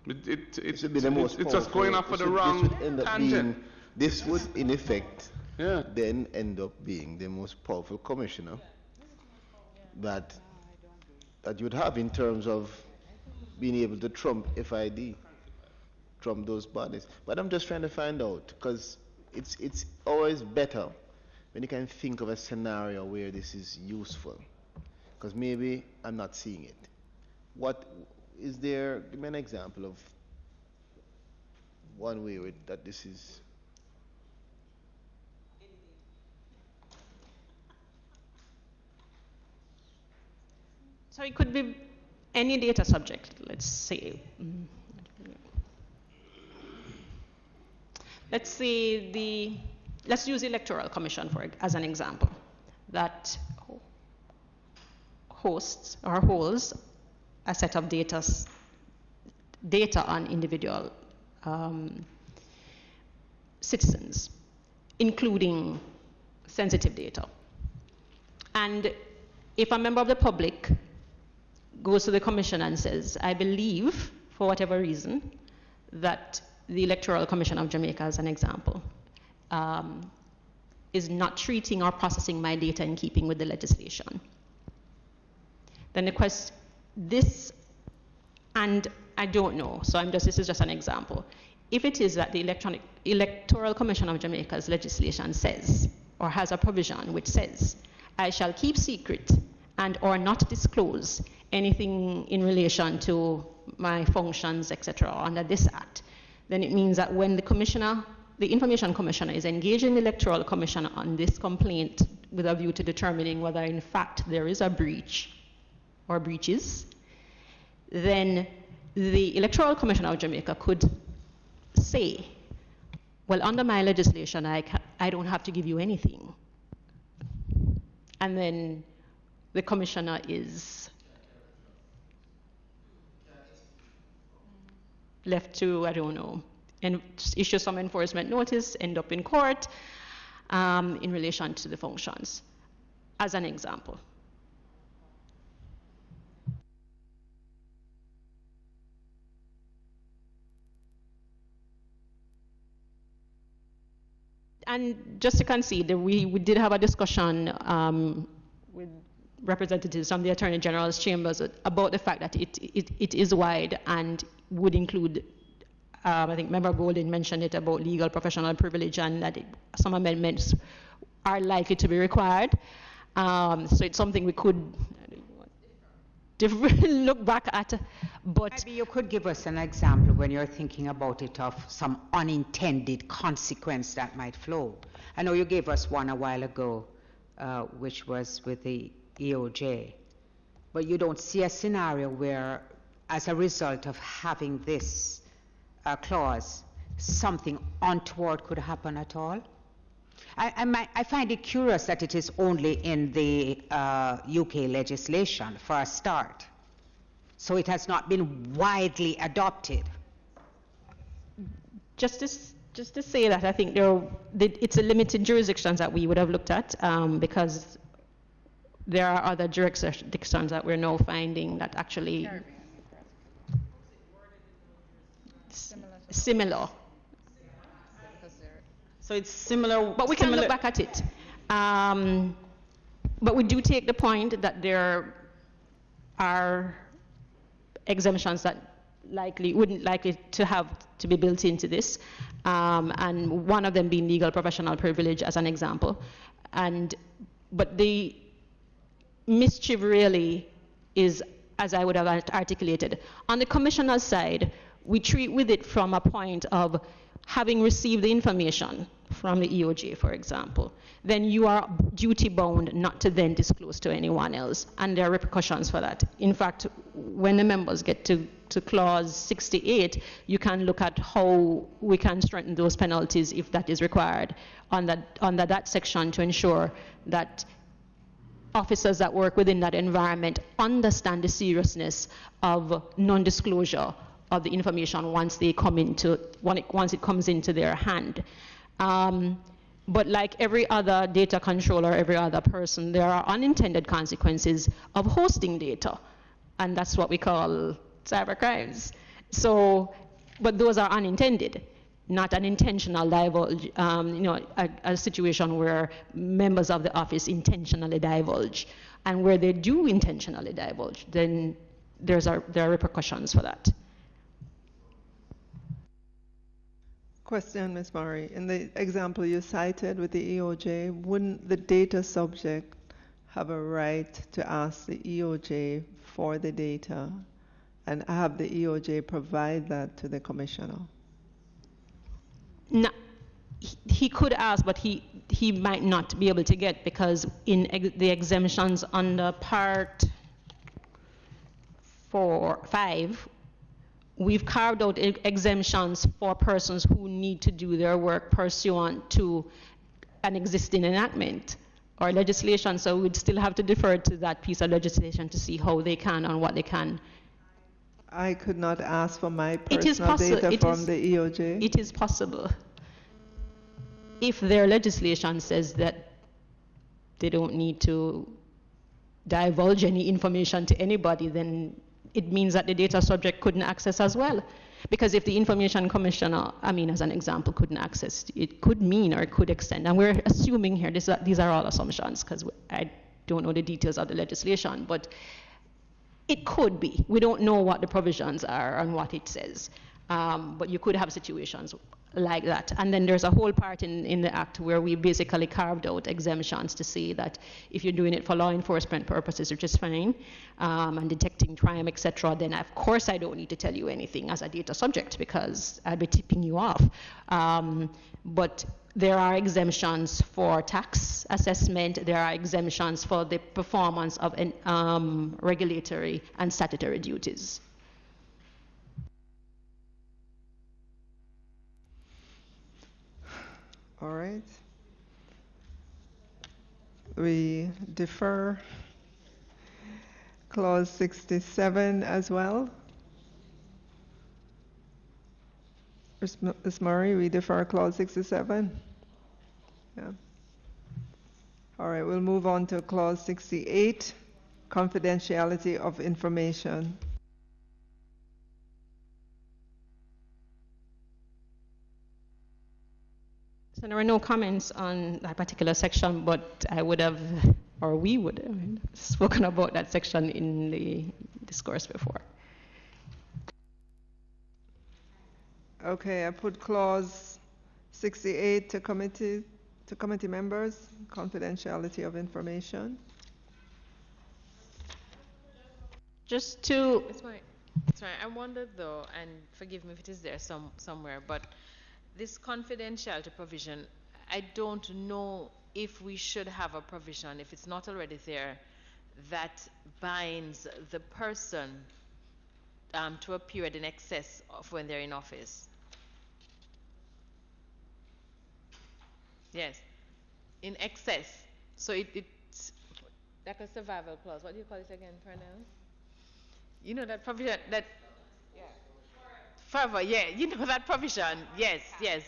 It's just going off for the wrong tangent. This would, in effect, then end up being the most powerful commissioner that you'd have in terms of being able to trump FID, trump those bodies. But I'm just trying to find out, because it's always better when you can think of a scenario where this is useful, because maybe I'm not seeing it. What is there? Give me an example of one way that this is. So it could be any data subject, let's say. Let's use the Electoral Commission as an example, that hosts or holds a set of data on individual citizens, including sensitive data. And if a member of the public goes to the commission and says, I believe, for whatever reason, that the Electoral Commission of Jamaica, as an example, is not treating or processing my data in keeping with the legislation, then and I don't know, so this is just an example. If it is that the Electoral Commission of Jamaica's legislation says, or has a provision which says, I shall keep secret and or not disclose anything in relation to my functions, etc., under this Act, then it means that when the Information Commissioner is engaging the Electoral Commission on this complaint with a view to determining whether in fact there is a breach or breaches, then the Electoral Commission of Jamaica could say, well, under my legislation, I don't have to give you anything. And then the commissioner is left to, I don't know, and issue some enforcement notice, end up in court in relation to the functions, as an example. And just to concede, we did have a discussion with representatives from the Attorney General's chambers about the fact that it is wide and would include, I think Member Golden mentioned it about legal professional privilege, and that some amendments are likely to be required. So it's something we could look back at, but Maybe you could give us an example when you're thinking about it of some unintended consequence that might flow. I know you gave us one a while ago, which was with the EOJ, but you don't see a scenario where, as a result of having this clause, something untoward could happen at all? I find it curious that it is only in the UK legislation for a start. So it has not been widely adopted. just to say that I think it's a limited jurisdictions that we would have looked at because there are other jurisdictions that we're now finding that actually similar. So it's similar. But we can look back at it. But we do take the point that there are exemptions that wouldn't likely to have to be built into this, and one of them being legal professional privilege as an example. But the mischief really is, as I would have articulated, on the commissioner's side, we treat with it from a point of having received the information from the EOJ, for example, then you are duty bound not to then disclose to anyone else, and there are repercussions for that. In fact, when the members get to clause 68, you can look at how we can strengthen those penalties if that is required under that section to ensure that officers that work within that environment understand the seriousness of non-disclosure of the information once it comes into their hand. But like every other data controller, every other person, there are unintended consequences of hosting data, and that's what we call cyber crimes. So, but those are unintended, not an intentional divulge. A situation where members of the office intentionally divulge, and where they do intentionally divulge, then there are repercussions for that. Question, Ms. Mori. In the example you cited with the EOJ, wouldn't the data subject have a right to ask the EOJ for the data and have the EOJ provide that to the commissioner? No, he could ask, but he might not be able to get, because in the exemptions under Part 5, we've carved out exemptions for persons who need to do their work pursuant to an existing enactment or legislation. So we'd still have to defer to that piece of legislation to see how they can and what they can. I could not ask for my personal data from the EOJ? It is possible. If their legislation says that they don't need to divulge any information to anybody, then it means that the data subject couldn't access as well. Because if the information commissioner, as an example, couldn't access, it could mean or it could extend. And we're assuming here, these are all assumptions, because I don't know the details of the legislation, but it could be. We don't know what the provisions are and what it says. But you could have situations like that. And then there's a whole part in the Act where we basically carved out exemptions to say that if you're doing it for law enforcement purposes, which is fine, and detecting crime, etc., then of course I don't need to tell you anything as a data subject because I'll be tipping you off. But there are exemptions for tax assessment, there are exemptions for the performance of regulatory and statutory duties. All right. We defer clause 67 as well. Ms. Mori, we defer clause 67. Yeah. All right, we'll move on to clause 68, confidentiality of information. So there were no comments on that particular section, but I would have, or we would have spoken about that section in the discourse before. Okay, I put clause 68 to committee To committee members, confidentiality of information. Just to It's fine. I wondered though, and forgive me if it is there somewhere, but this confidentiality provision, I don't know if we should have a provision, if it's not already there, that binds the person to a period in excess of when they're in office. Yes, in excess. So it's like a survival clause. What do you call it again, Pernell? You know that provision that. Yeah. Forever, yeah. You know that provision. Yes, yes.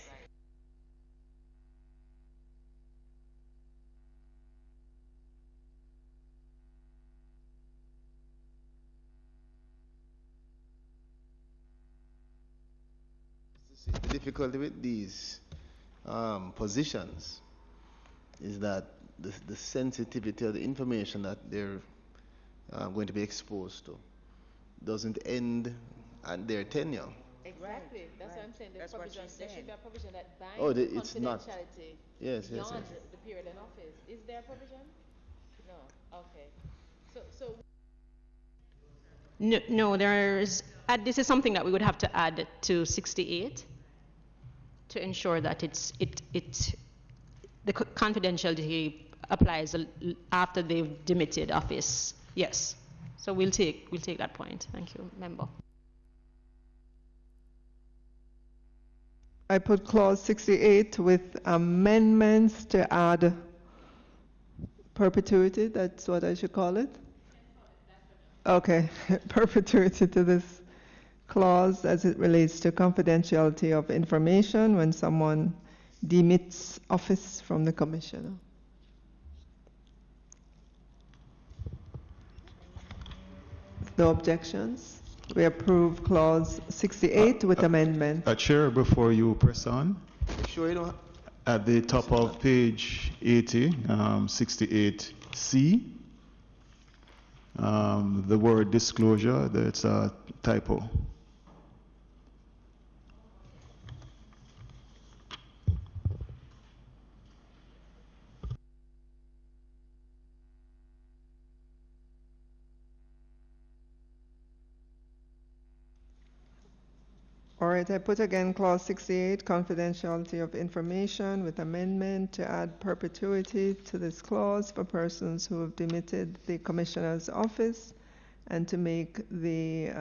The difficulty with these positions is that the sensitivity of the information that they're going to be exposed to doesn't end at their tenure. Exactly. That's what I'm saying. That's what she's There should saying. be a provision that binds Oh, it's not. confidentiality Yes, yes, beyond yes. the period in office. Is there a provision? No. Okay. So. no, there's. This is something that we would have to add to 68 to ensure that the confidentiality applies after they've demitted office. Yes. So we'll take that point. Thank you, member. I put clause 68 with amendments to add perpetuity. That's what I should call it. Okay, perpetuity to this clause as it relates to confidentiality of information when someone demits office from the commissioner. No objections. We approve clause 68 with amendment. Chair, before you press on, Sure, you don't. at the top of page 80, 68C, the word disclosure, that's a typo. All right, I put again clause 68, confidentiality of information with amendment to add perpetuity to this clause for persons who have demitted the commissioner's office, and to make the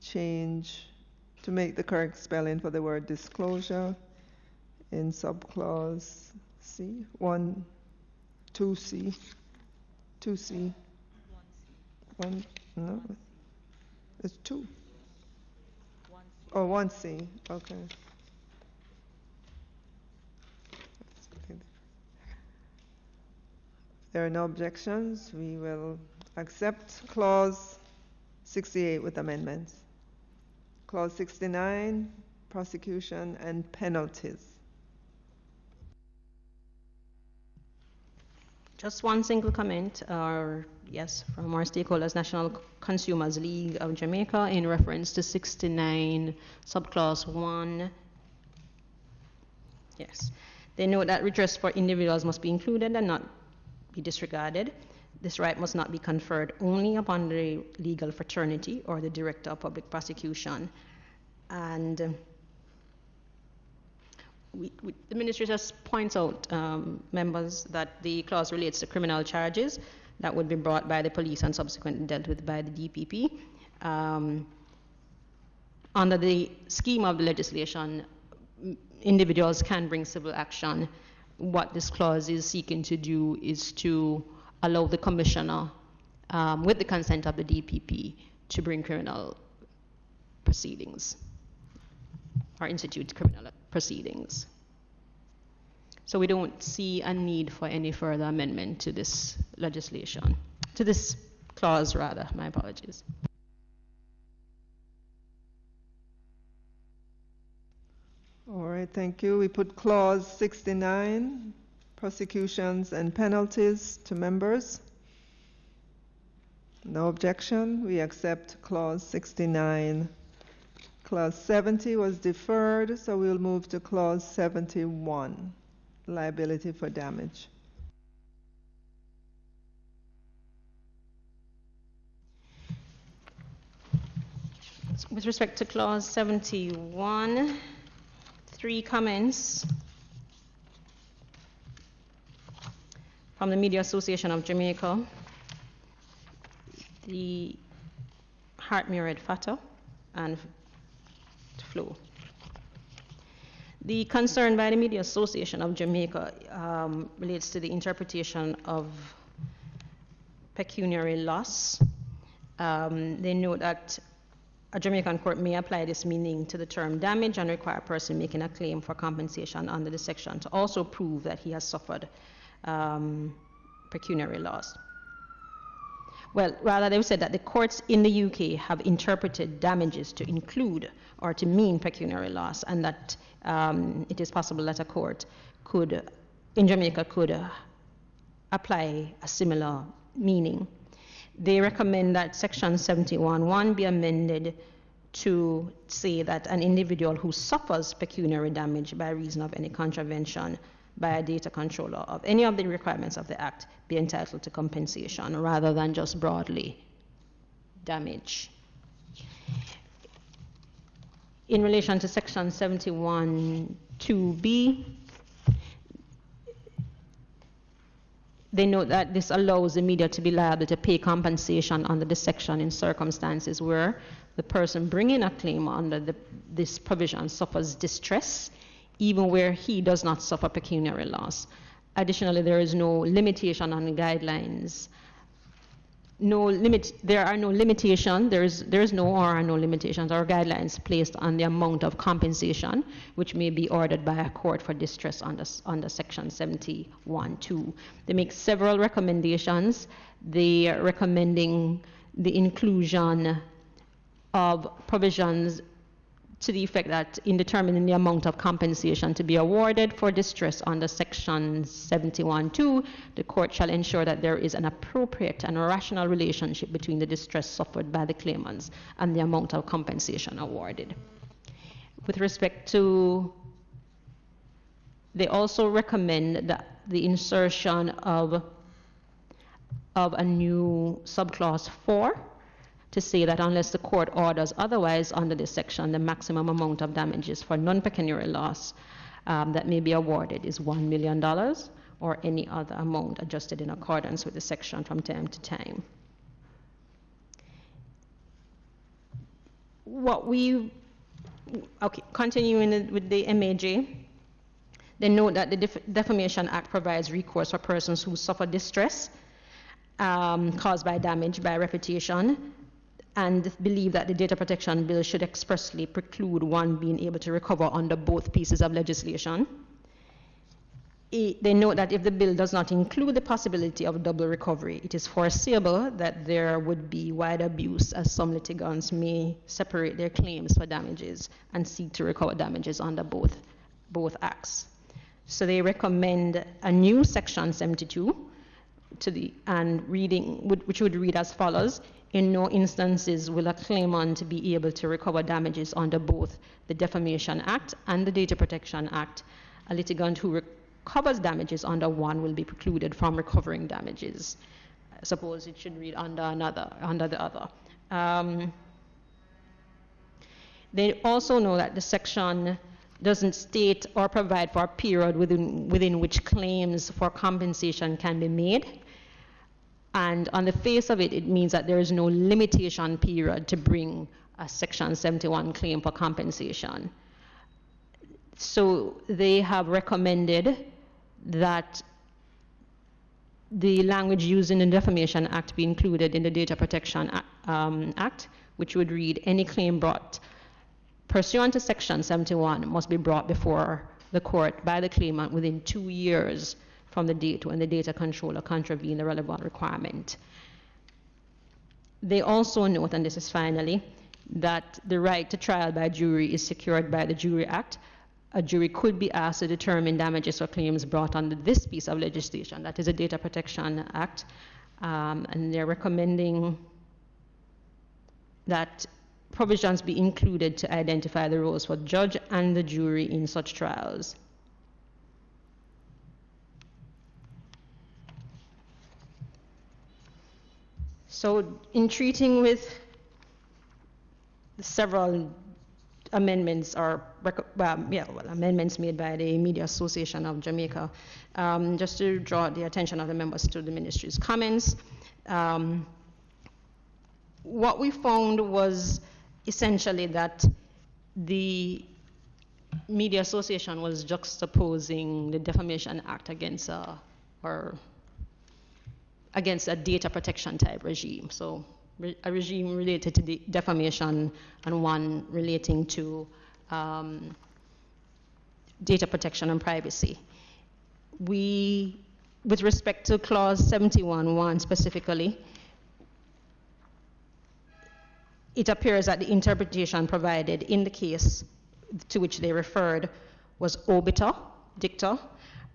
change, to make the correct spelling for the word disclosure in subclause C, 2C, no, it's 2. Oh, 1C, okay. There are no objections. We will accept clause 68 with amendments. Clause 69, prosecution and penalties. Just one single comment, yes, from our stakeholders, National Consumers League of Jamaica, in reference to 69, subclause 1. Yes. They note that redress for individuals must be included and not be disregarded. This right must not be conferred only upon the legal fraternity or the director of public prosecution. And the ministry just points out, members, that the clause relates to criminal charges that would be brought by the police and subsequently dealt with by the DPP. Under the scheme of the legislation, individuals can bring civil action. What this clause is seeking to do is to allow the commissioner, with the consent of the DPP, to bring criminal proceedings or institute criminal proceedings. So we don't see a need for any further amendment to this legislation, to this clause rather, my apologies. All right, thank you. We put clause 69, prosecutions and penalties to members. No objection. We accept clause 69. Clause 70 was deferred, so we'll move to clause 71. liability for damage. With respect to clause 71, 3 comments from the Media Association of Jamaica, the Heart Mirrored Fato, and Flow. The concern by the Media Association of Jamaica relates to the interpretation of pecuniary loss. They note that a Jamaican court may apply this meaning to the term damage and require a person making a claim for compensation under the section to also prove that he has suffered pecuniary loss. Well, rather they've said that the courts in the UK have interpreted damages to include or to mean pecuniary loss, and that it is possible that a court could, in Jamaica, could apply a similar meaning. They recommend that section 71(1) be amended to say that an individual who suffers pecuniary damage by reason of any contravention by a data controller of any of the requirements of the Act be entitled to compensation rather than just broadly damage. In relation to section 71(2)(b), they note that this allows the media to be liable to pay compensation under this section in circumstances where the person bringing a claim under this provision suffers distress, even where he does not suffer pecuniary loss. Additionally, there is no limitation on the guidelines. There are no limitations. There is no or are no limitations or guidelines placed on the amount of compensation which may be ordered by a court for distress under section 71(2). They make several recommendations. They are recommending the inclusion of provisions to the effect that in determining the amount of compensation to be awarded for distress under section 71(2), the court shall ensure that there is an appropriate and rational relationship between the distress suffered by the claimants and the amount of compensation awarded. With respect to, they also recommend that the insertion of a new subclause 4 to say that unless the court orders otherwise under this section, the maximum amount of damages for non-pecuniary loss that may be awarded is $1 million or any other amount adjusted in accordance with the section from time to time. Continuing with the MAJ, they note that the Defamation Act provides recourse for persons who suffer distress caused by damage by reputation, and believe that the Data Protection Bill should expressly preclude one being able to recover under both pieces of legislation. They note that if the bill does not include the possibility of double recovery, it is foreseeable that there would be wide abuse, as some litigants may separate their claims for damages and seek to recover damages under both acts. So they recommend a new section 72 which would read as follows: in no instances will a claimant be able to recover damages under both the Defamation Act and the Data Protection Act. A litigant who recovers damages under one will be precluded from recovering damages. I suppose it should read under the other. They also know that the section doesn't state or provide for a period within which claims for compensation can be made. And on the face of it, it means that there is no limitation period to bring a Section 71 claim for compensation. So they have recommended that the language used in the Defamation Act be included in the Data Protection Act, which would read: any claim brought pursuant to Section 71 must be brought before the court by the claimant within 2 years from the date when the data controller contravened the relevant requirement. They also note, and this is finally, that the right to trial by jury is secured by the Jury Act. A jury could be asked to determine damages or claims brought under this piece of legislation, that is a Data Protection Act, and they're recommending that provisions be included to identify the roles for judge and the jury in such trials. So in treating with several amendments or amendments made by the Media Association of Jamaica, just to draw the attention of the members to the ministry's comments, what we found was essentially that the Media Association was juxtaposing the Defamation Act against a data protection type regime. So a regime related to the defamation and one relating to data protection and privacy. With respect to clause 71(1) specifically, it appears that the interpretation provided in the case to which they referred was obiter dicta,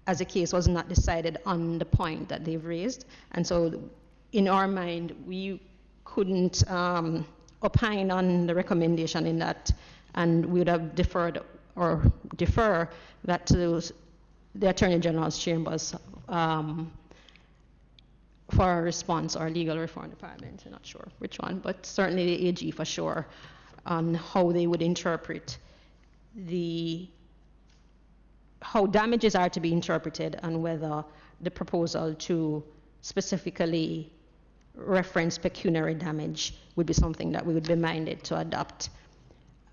as the case was not decided on the point that they've raised. And so in our mind, we couldn't opine on the recommendation in that, and we would have defer that to the Attorney General's chambers for a response, or Legal Reform Department. I'm not sure which one, but certainly the AG for sure, on how they would interpret how damages are to be interpreted, and whether the proposal to specifically reference pecuniary damage would be something that we would be minded to adopt.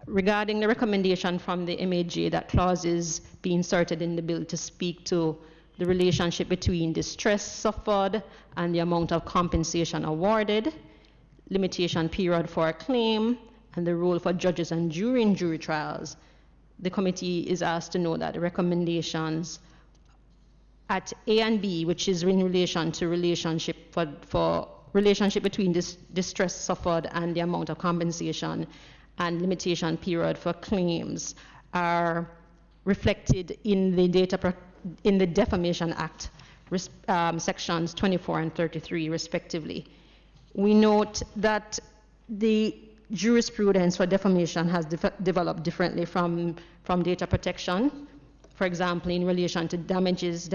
Regarding the recommendation from the MAJ that clauses be inserted in the bill to speak to the relationship between distress suffered and the amount of compensation awarded, limitation period for a claim, and the role for judges and jury in jury trials, the committee is asked to know that the recommendations at A and B, which is in relation to relationship between distress suffered and the amount of compensation and limitation period for claims, are reflected in the Defamation Act, sections 24 and 33 respectively. We note that the jurisprudence for defamation has developed differently from data protection. For example, in relation to damages,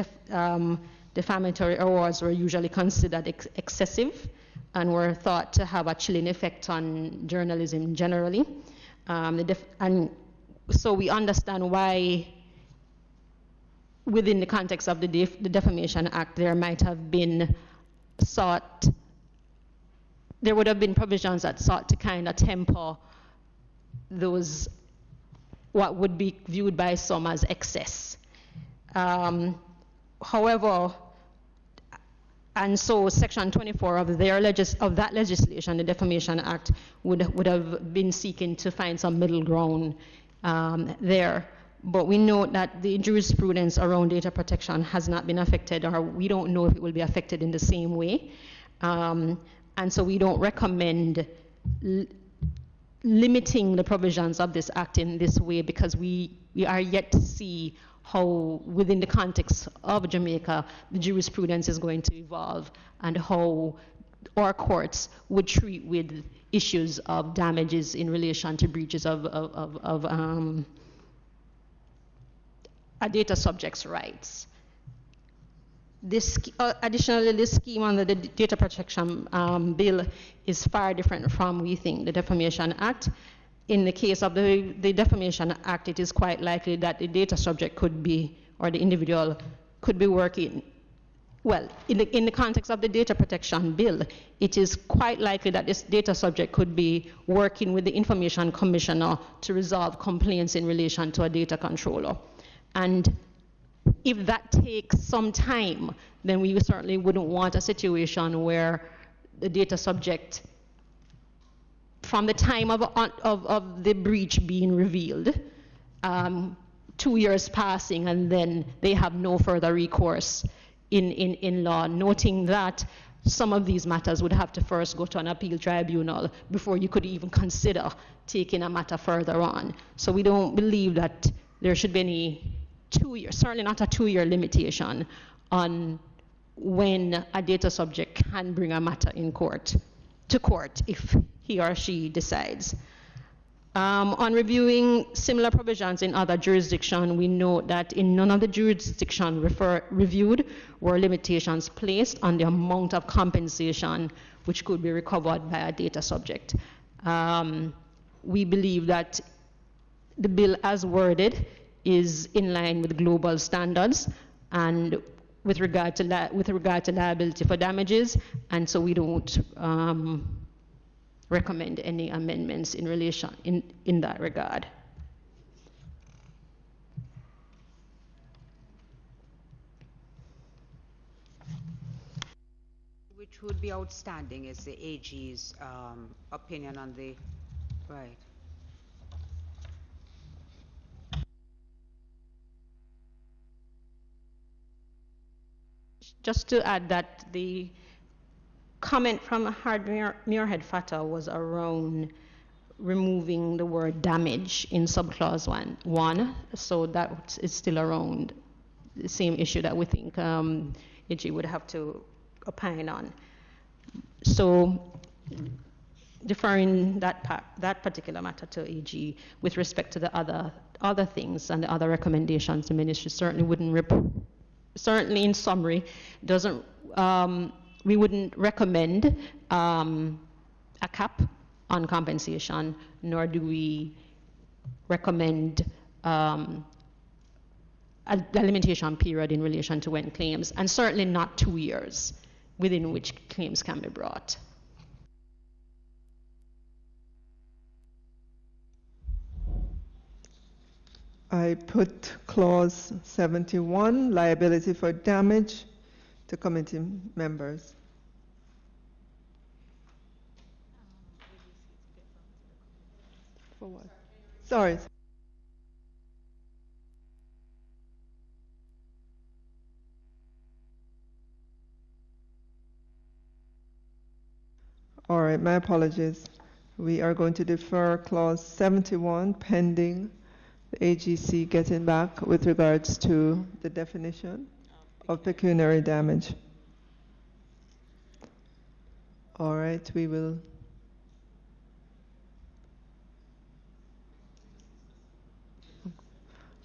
defamatory awards were usually considered excessive and were thought to have a chilling effect on journalism generally. And so we understand why, within the context of the Defamation Act, there would have been provisions that sought to kind of temper those, what would be viewed by some as excess. However, and so Section 24 of that legislation, the Defamation Act, would have been seeking to find some middle ground there. But we note that the jurisprudence around data protection has not been affected, or we don't know if it will be affected in the same way. And so we don't recommend limiting the provisions of this act in this way, because we are yet to see how, within the context of Jamaica, the jurisprudence is going to evolve, and how our courts would treat with issues of damages in relation to breaches of a data subject's rights. Additionally, this scheme under the Data Protection Bill is far different from, we think, the Defamation Act. In the case of the Defamation Act, it is quite likely that the data subject could be, or the individual could be working, well, in the context of the Data Protection Bill, it is quite likely that this data subject could be working with the Information Commissioner to resolve complaints in relation to a data controller. And if that takes some time, then we certainly wouldn't want a situation where the data subject, from the time of the breach being revealed, 2 years passing, and then they have no further recourse in law, noting that some of these matters would have to first go to an appeal tribunal before you could even consider taking a matter further on. So we don't believe that there should be any 2 years, certainly not a 2-year limitation on when a data subject can bring a matter to court if he or she decides. On reviewing similar provisions in other jurisdictions, we note that in none of the jurisdictions reviewed were limitations placed on the amount of compensation which could be recovered by a data subject. We believe that the bill as worded is in line with global standards and with regard to liability for damages, and so we don't recommend any amendments in relation in that regard. Which would be outstanding is the AG's opinion on the, right. Just to add that the comment from Muirhead Fatah was around removing the word damage in subclause 1, so that is still around the same issue that we think AG would have to opine on. So deferring that particular matter to AG with respect to the other things and the other recommendations, the ministry certainly wouldn't certainly in summary doesn't we wouldn't recommend a cap on compensation, nor do we recommend a limitation period in relation to when claims, and certainly not 2 years within which claims can be brought. I put clause 71, liability for damage, to committee members. For what? Sorry. All right, my apologies. We are going to defer clause 71 pending the AGC getting back with regards to the definition of pecuniary damage. All right, we will.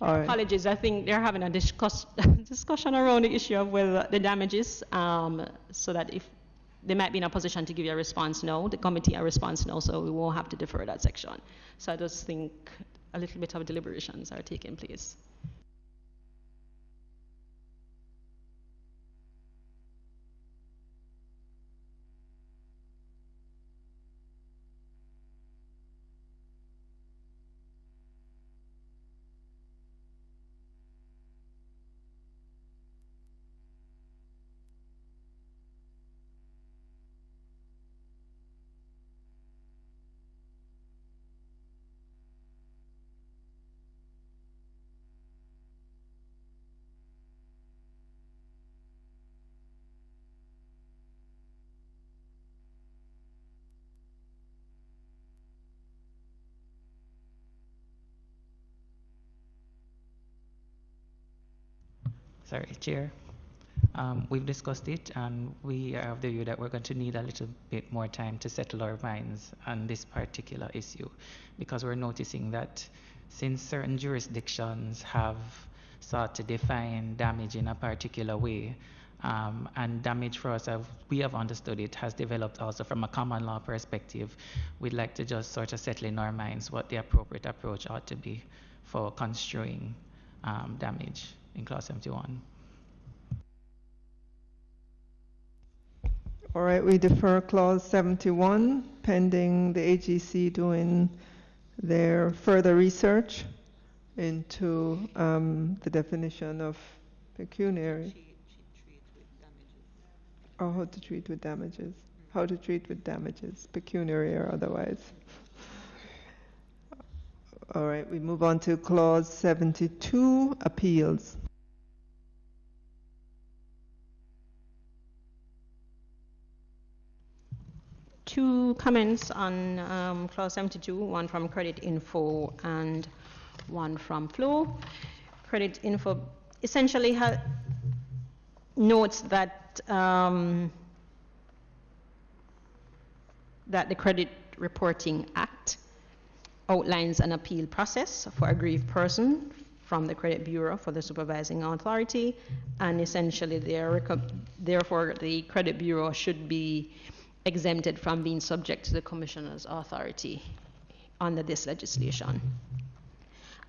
All right. Apologies, I think they're having a discussion around the issue of whether the damages, so that if they might be in a position to give you a response now, the committee a response now, so we won't have to defer that section. So I just think a little bit of deliberations are taking place. Sorry, Chair. We've discussed it, and we are of the view that we're going to need a little bit more time to settle our minds on this particular issue, because we're noticing that since certain jurisdictions have sought to define damage in a particular way, and damage for us, as we have understood it, has developed also from a common law perspective, we'd like to just sort of settle in our minds what the appropriate approach ought to be for construing damage in Clause 71. All right, we defer clause 71 pending the AGC doing their further research into the definition of pecuniary. Or how to treat with damages. How to treat with damages, pecuniary or otherwise. All right, we move on to clause 72, appeals. Two comments on clause 72, one from Credit Info and one from Flow. Credit Info essentially notes that that the Credit Reporting Act outlines an appeal process for aggrieved person from the credit bureau for the supervising authority, and essentially therefore the credit bureau should be exempted from being subject to the commissioner's authority under this legislation.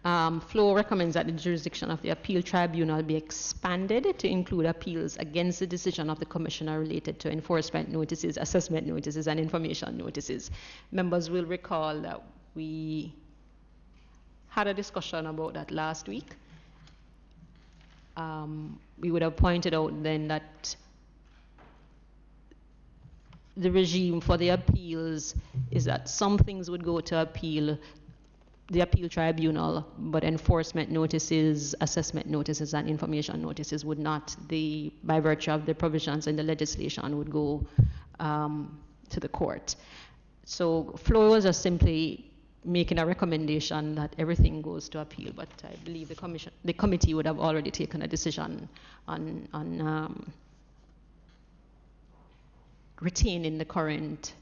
FLO recommends that the jurisdiction of the appeal tribunal be expanded to include appeals against the decision of the commissioner related to enforcement notices, assessment notices, and information notices. Members will recall that we had a discussion about that last week. We would have pointed out then that the regime for the appeals is that some things would go to the appeal tribunal, but enforcement notices, assessment notices, and information notices would not. By virtue of the provisions in the legislation, would go to the court. So FLO was just simply making a recommendation that everything goes to appeal, but I believe the committee would have already taken a decision on retaining the current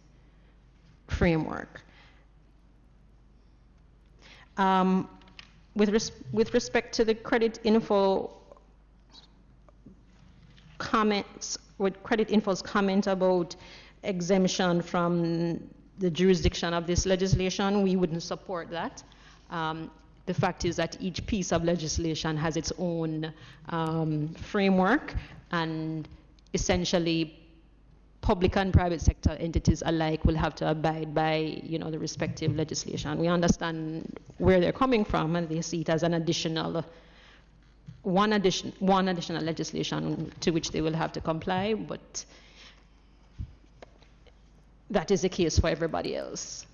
framework. With respect to the credit info comments, with credit info's comment about exemption from the jurisdiction of this legislation, we wouldn't support that. The fact is that each piece of legislation has its own framework, and essentially public and private sector entities alike will have to abide by, the respective legislation. We understand where they're coming from, and they see it as an additional, one additional legislation to which they will have to comply, but that is the case for everybody else.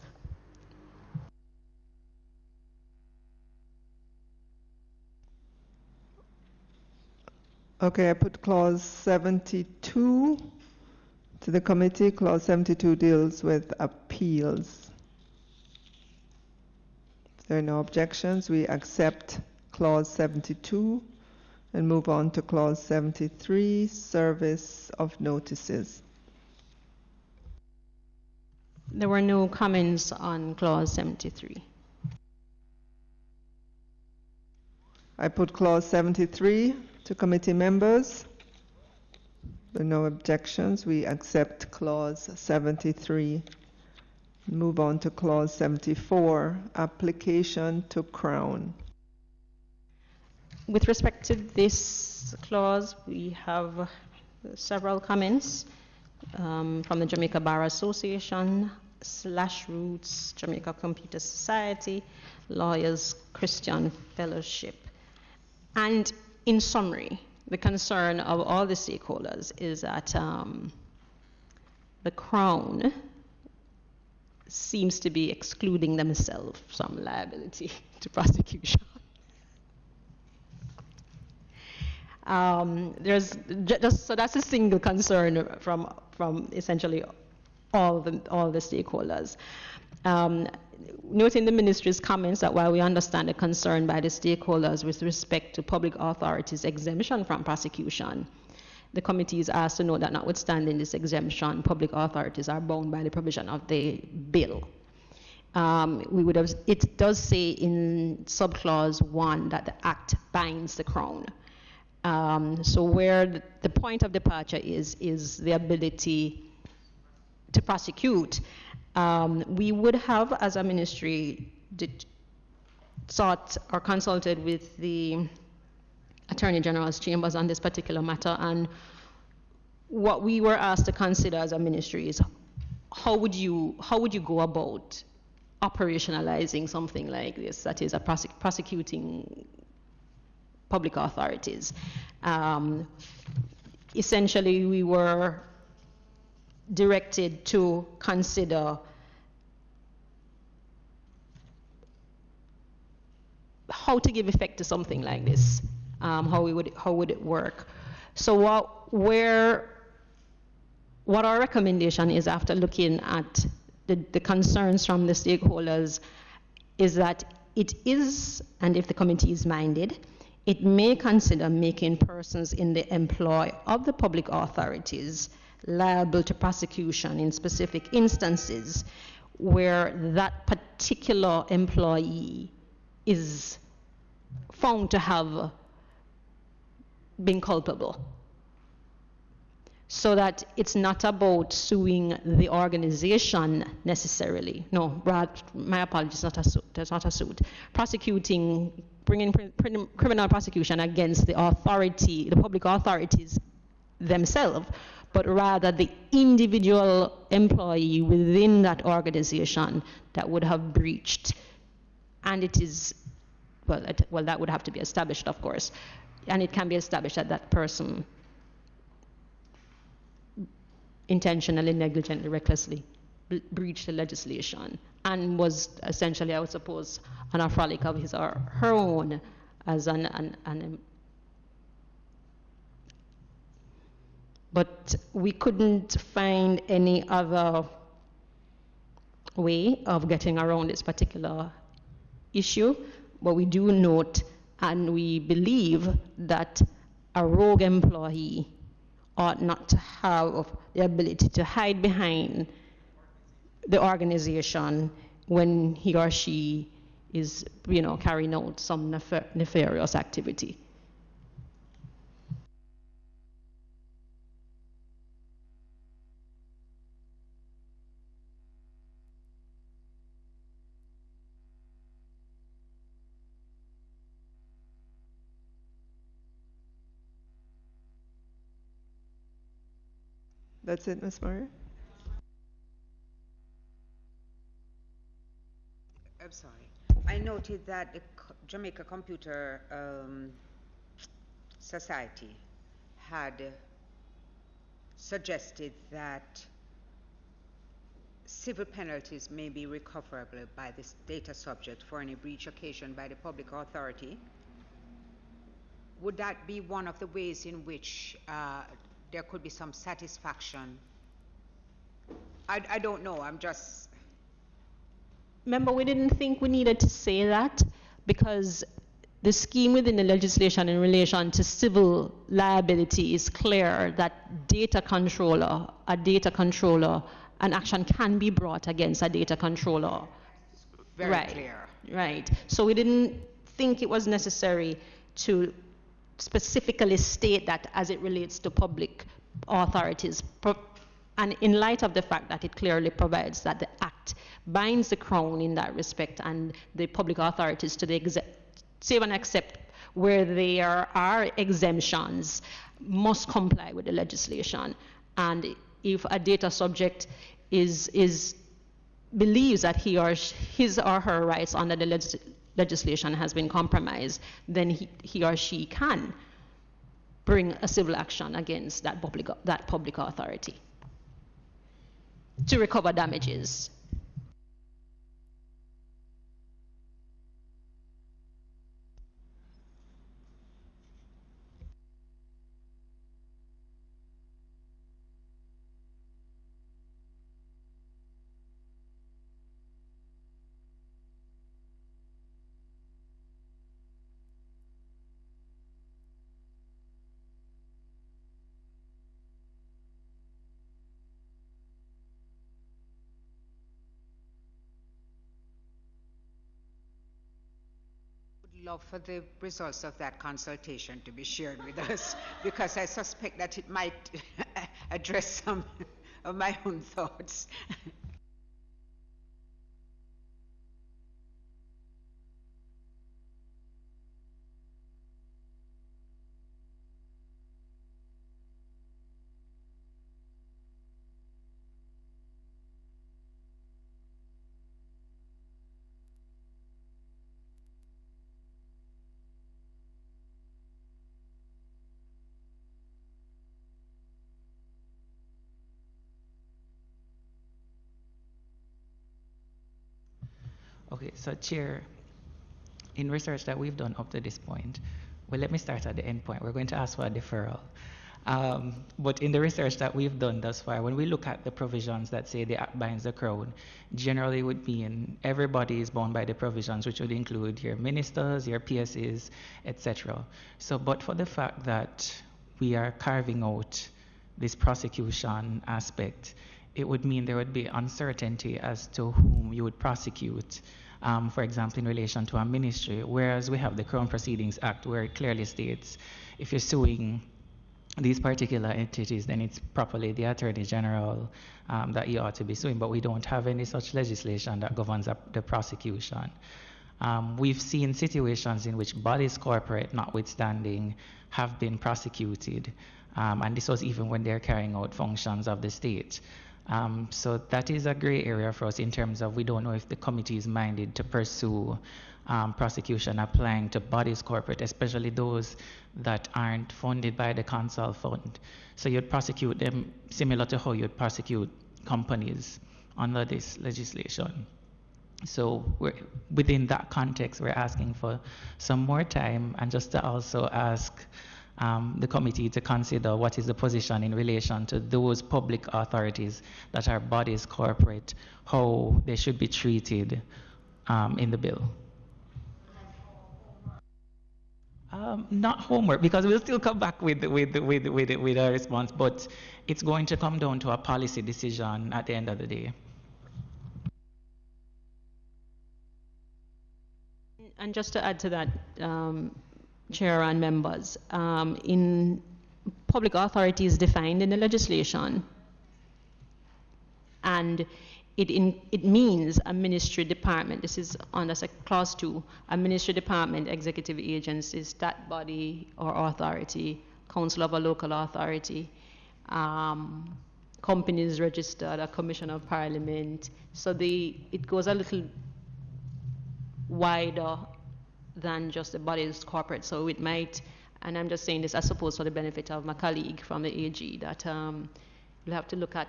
Okay, I put clause 72 to the committee. Clause 72 deals with appeals. If there are no objections, we accept clause 72 and move on to clause 73, service of notices. There were no comments on clause 73. I put clause 73 to committee members. There are no objections. We accept clause 73. Move on to clause 74, application to Crown. With respect to this clause, we have several comments from the Jamaica Bar Association, /Roots, Jamaica Computer Society, Lawyers Christian Fellowship. And in summary, the concern of all the stakeholders is that the Crown seems to be excluding themselves from liability to prosecution. So that's a single concern from essentially all the stakeholders. Noting the ministry's comments that while we understand the concern by the stakeholders with respect to public authorities' exemption from prosecution, the committee is asked to note that notwithstanding this exemption, public authorities are bound by the provision of the bill. It does say in subclause 1 that the Act binds the Crown. So where the point of departure is the ability to prosecute. We would have, as a ministry, sought or consulted with the Attorney General's chambers on this particular matter, and what we were asked to consider as a ministry is how would you go about operationalizing something like this, that is, prosecuting public authorities. Essentially, we were directed to consider how to give effect to something like this, how would it work. So what our recommendation is, after looking at the concerns from the stakeholders, is that it is, and if the committee is minded, it may consider making persons in the employ of the public authorities liable to prosecution in specific instances where that particular employee is found to have been culpable. So that it's not about suing the organization necessarily. No, Brad, my apologies, that's not a suit. Prosecuting, bringing criminal prosecution against the authority, the public authorities themselves, but rather the individual employee within that organization that would have breached. And it is, well, that would have to be established, of course. And it can be established that that person intentionally, negligently, recklessly breached the legislation and was essentially, I would suppose, on a frolic of his or her own as but we couldn't find any other way of getting around this particular issue, but we do note and we believe that a rogue employee ought not to have the ability to hide behind the organization when he or she is, carrying out some nefarious activity. That's it, Ms. Mori? I'm sorry. I noted that the Jamaica Computer Society had suggested that civil penalties may be recoverable by this data subject for any breach occasioned by the public authority. Would that be one of the ways in which there could be some satisfaction? I don't know, I'm just... Remember, we didn't think we needed to say that because the scheme within the legislation in relation to civil liability is clear that a data controller, an action can be brought against a data controller. Very clear. Right. So we didn't think it was necessary to specifically state that as it relates to public authorities. And in light of the fact that it clearly provides that the Act binds the Crown in that respect and the public authorities to the save and accept where there are exemptions must comply with the legislation. And if a data subject believes that his or her rights under the legislation has been compromised, then he or she can bring a civil action against that public authority to recover damages. Love for the results of that consultation to be shared with us, because I suspect that it might address some of my own thoughts. Okay, so Chair, in research that we've done up to this point, well, let me start at the end point. We're going to ask for a deferral. But in the research that we've done thus far, when we look at the provisions that say the Act binds the Crown, generally would mean everybody is bound by the provisions, which would include your ministers, your PSAs, etc. So, but for the fact that we are carving out this prosecution aspect, it would mean there would be uncertainty as to whom you would prosecute, for example, in relation to a ministry, whereas we have the Crown Proceedings Act where it clearly states if you're suing these particular entities, then it's properly the Attorney General that you ought to be suing, but we don't have any such legislation that governs the prosecution. We've seen situations in which bodies corporate, notwithstanding, have been prosecuted, and this was even when they're carrying out functions of the state. So that is a gray area for us in terms of we don't know if the committee is minded to pursue prosecution applying to bodies corporate, especially those that aren't funded by the Council Fund. So you'd prosecute them similar to how you'd prosecute companies under this legislation. So within that context, we're asking for some more time, and just to also ask the committee to consider what is the position in relation to those public authorities that are bodies corporate, how they should be treated in the bill. Not homework, because we'll still come back with a response, but it's going to come down to a policy decision at the end of the day. And just to add to that, Chair and members, in public authority is defined in the legislation, and it means a ministry department. This is under clause 2, a ministry department, executive agency, stat body or authority, council of a local authority, companies registered, a commission of parliament. So it goes a little wider than just the bodies corporate. So it might, and I'm just saying this I suppose for the benefit of my colleague from the AG, that we'll have to look at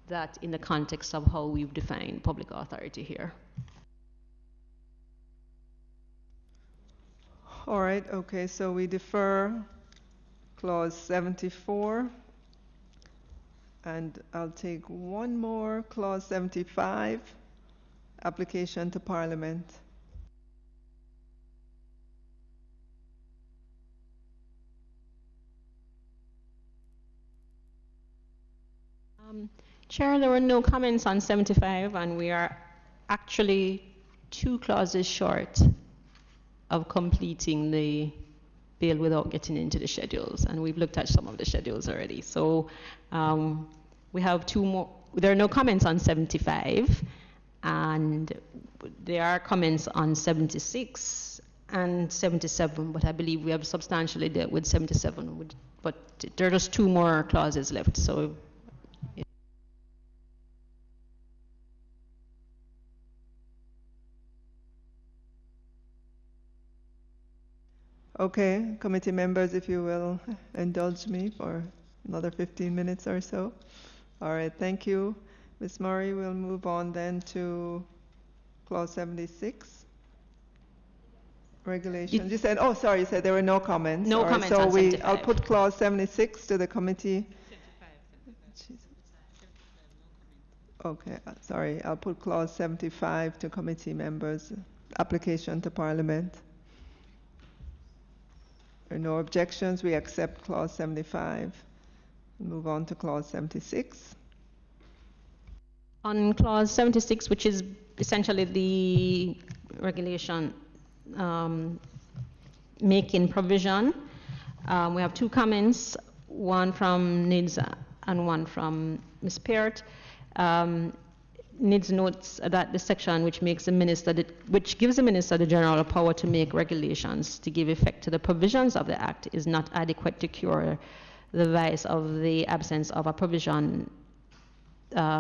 that in the context of how we've defined public authority here. All right, okay, so we defer clause 74, and I'll take one more, clause 75, application to Parliament. Chair, there were no comments on 75, and we are actually 2 clauses short of completing the bill without getting into the schedules, and we've looked at some of the schedules already. So we have 2 more. There are no comments on 75, and there are comments on 76 and 77, but I believe we have substantially dealt with 77, but there are just 2 more clauses left. So. Okay, committee members, if you will indulge me for another 15 minutes or so. All right, thank you. Ms. Mori, we'll move on then to clause 76. Regulations. You said, oh, sorry, you said there were no comments. No comments on 75. I'll put clause 76 to the committee. 75. Okay, sorry, I'll put clause 75 to committee members. Application to Parliament. There are no objections. We accept clause 75. Move on to clause 76. On clause 76, which is essentially the regulation making provision, we have 2 comments, one from NIDS and one from Ms. Peart. NIDS notes that the section which makes the minister, which gives the minister the general power to make regulations to give effect to the provisions of the Act is not adequate to cure the vice of the absence of a provision, a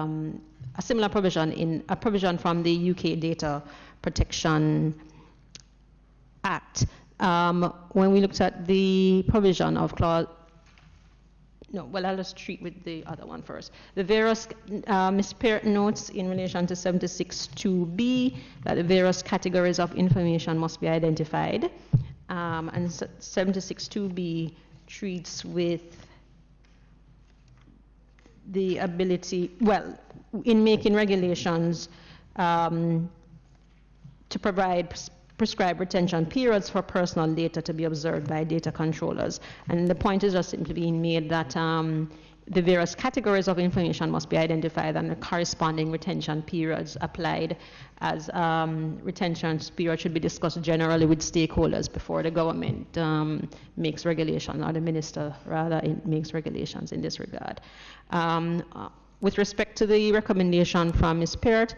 similar provision in a provision from the UK Data Protection Act. When we looked at the provision of clause, no, well, I'll just treat with the other one first. The various, Ms. Peart notes in relation to 76.2b that the various categories of information must be identified. And 76.2b treats with the ability, well, in making regulations to provide prescribed retention periods for personal data to be observed by data controllers. And the point is just simply being made that the various categories of information must be identified and the corresponding retention periods applied, as retention period should be discussed generally with stakeholders before the government makes regulations, or the minister rather makes regulations in this regard. With respect to the recommendation from Ms. Peart,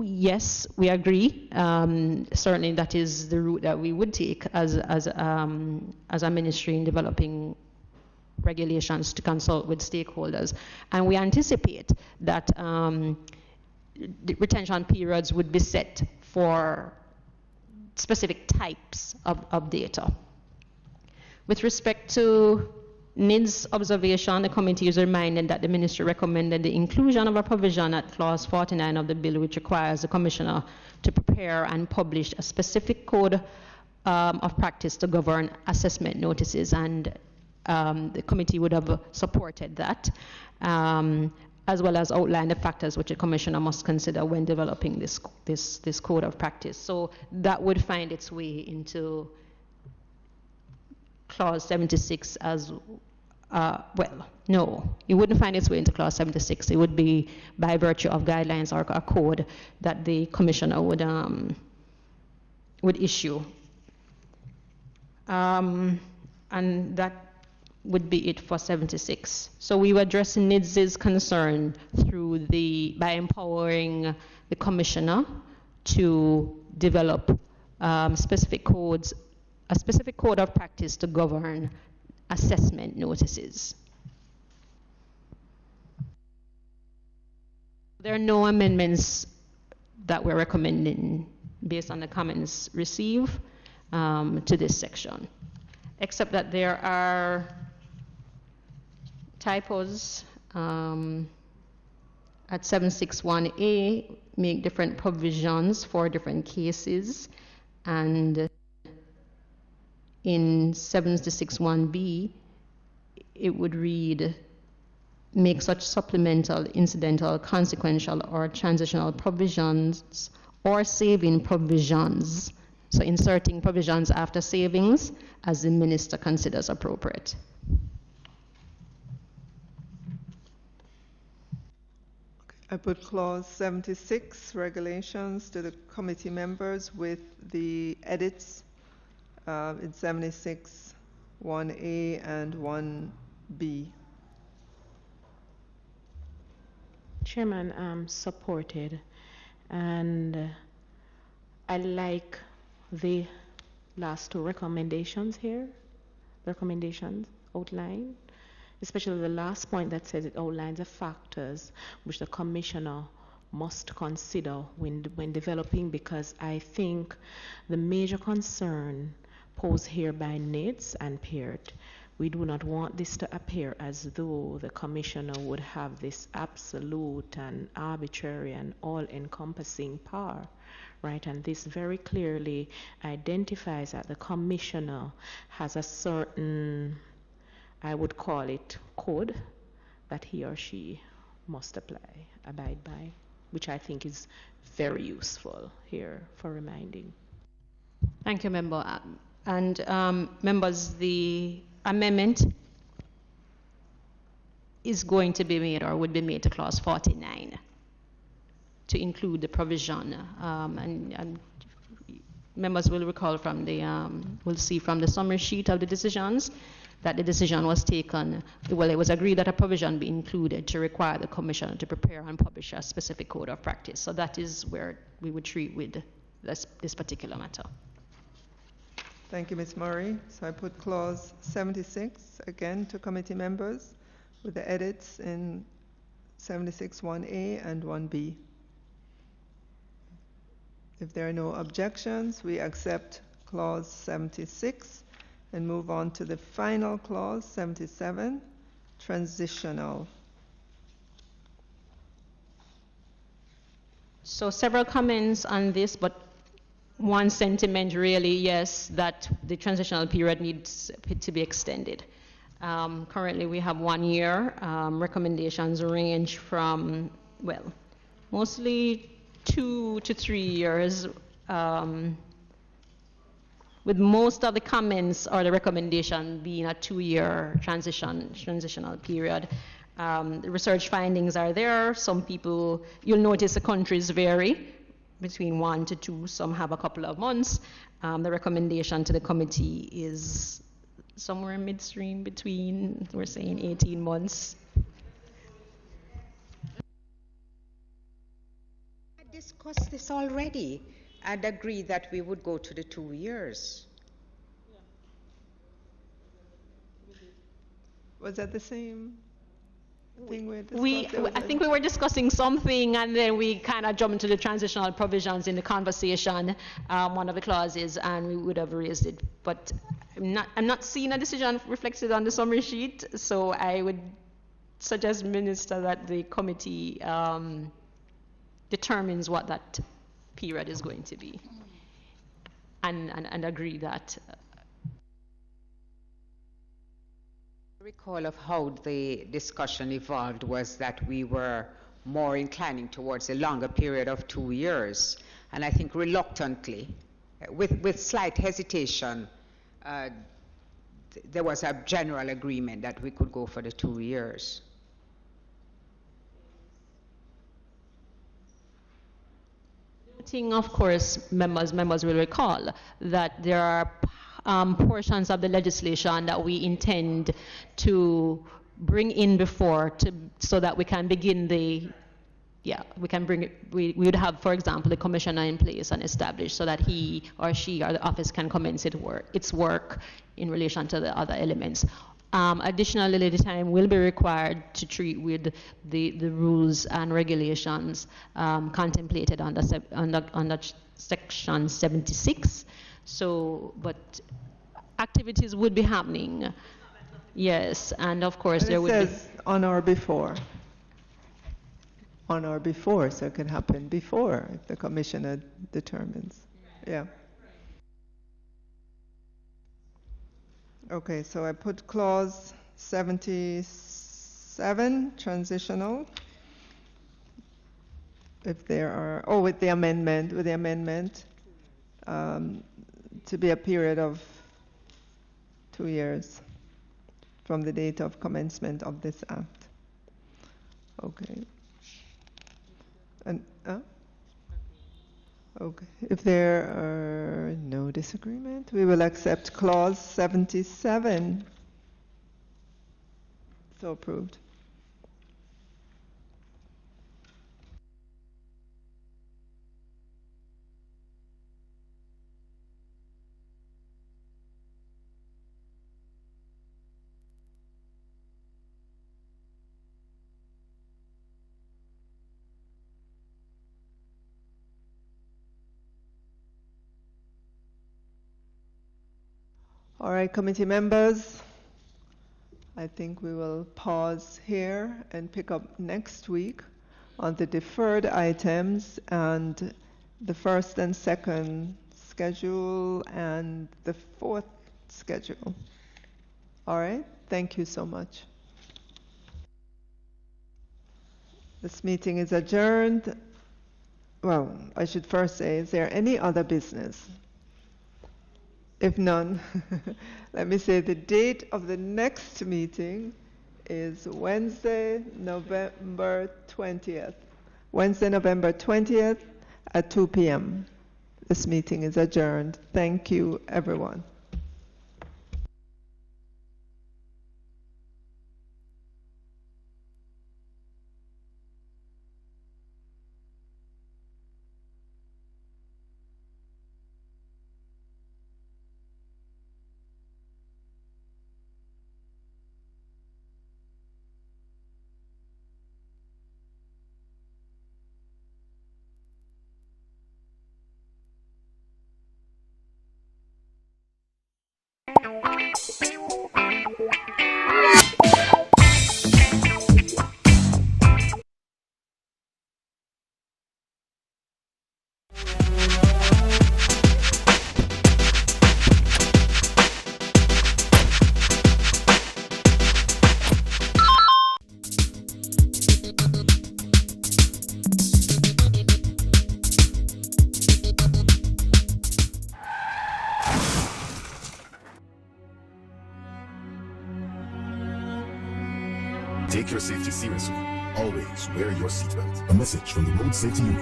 yes, we agree. Certainly that is the route that we would take as a ministry in developing regulations to consult with stakeholders. And we anticipate that the retention periods would be set for specific types of data. With respect to NID's observation, the committee is reminded that the ministry recommended the inclusion of a provision at clause 49 of the bill, which requires the commissioner to prepare and publish a specific code of practice to govern assessment notices, and the committee would have supported that, as well as outline the factors which a commissioner must consider when developing this code of practice. So that would find its way into clause 76 as, well, no, it wouldn't find its way into clause 76. It would be by virtue of guidelines or a code that the commissioner would issue. And that would be it for 76. So we were addressing NIDS's concern through by empowering the commissioner to develop specific codes, a specific code of practice to govern assessment notices. There are no amendments that we're recommending based on the comments received to this section, except that there are typos at 761A, make different provisions for different cases, and in 761B, it would read, make such supplemental, incidental, consequential, or transitional provisions or saving provisions. So inserting provisions after savings as the minister considers appropriate. I put clause 76, regulations, to the committee members with the edits in 76, 1A and 1B. Chairman, supported, and I like the last two recommendations here, recommendations outlined, especially the last point that says it outlines the factors which the commissioner must consider when developing, because I think the major concern posed here by NIDS and Peart, we do not want this to appear as though the commissioner would have this absolute and arbitrary and all-encompassing power, right? And this very clearly identifies that the commissioner has a certain, I would call it, code that he or she must abide by, which I think is very useful here for reminding. Thank you, member. And members, the amendment is going to be made, or would be made, to clause 49 to include the provision. And members will recall from the, will see from the summary sheet of the decisions that the decision was taken, well, it was agreed that a provision be included to require the commissioner to prepare and publish a specific code of practice. So that is where we would treat with this particular matter. Thank you, Ms. Mori. So I put clause 76 again to committee members with the edits in 76 1A and 1B. If there are no objections, we accept clause 76 and move on to the final clause, 77, transitional. So several comments on this, but one sentiment really, yes, that the transitional period needs to be extended. Currently we have 1 year. Recommendations range from, well, mostly 2 to 3 years. with most of the comments or the recommendation being a 2-year transitional period. The research findings are there. Some people, you'll notice the countries vary between 1 to 2. Some have a couple of months. The recommendation to the committee is somewhere midstream between, we're saying 18 months. I discussed this already and agreed that we would go to the 2 years. Was that the same thing we discussed? I think we were discussing something, and then we kind of jumped into the transitional provisions in the conversation, one of the clauses, and we would have raised it. But I'm not seeing a decision reflected on the summary sheet, so I would suggest, Minister, that the committee determines what that period is going to be, and agree that. Recall of how the discussion evolved was that we were more inclining towards a longer period of 2 years, and I think reluctantly, with slight hesitation, there was a general agreement that we could go for the 2 years. Of course, members will recall that there are portions of the legislation that we intend to bring in before, so that we can begin we would have, for example, the commissioner in place and established, so that he or she or the office can commence its work in relation to the other elements. Additionally, the time will be required to treat with the rules and regulations contemplated under Section 76. So, but activities would be happening. Yes, and of course there would be. It says on or before. On or before, so it can happen before if the commissioner determines. Yeah. Okay, so I put clause 77, transitional. If there are, with the amendment, to be a period of 2 years from the date of commencement of this act. Okay. And okay. If there are no disagreement, we will accept clause 77. So approved. All right, committee members, I think we will pause here and pick up next week on the deferred items and the first and second schedule and the fourth schedule. All right, thank you so much. This meeting is adjourned. Well, I should first say, is there any other business? If none, let me say the date of the next meeting is Wednesday, November 20th. Wednesday, November 20th at 2 p.m. This meeting is adjourned. Thank you, everyone. Take your safety seriously. Always wear your seatbelt. A message from the Road Safety Unit.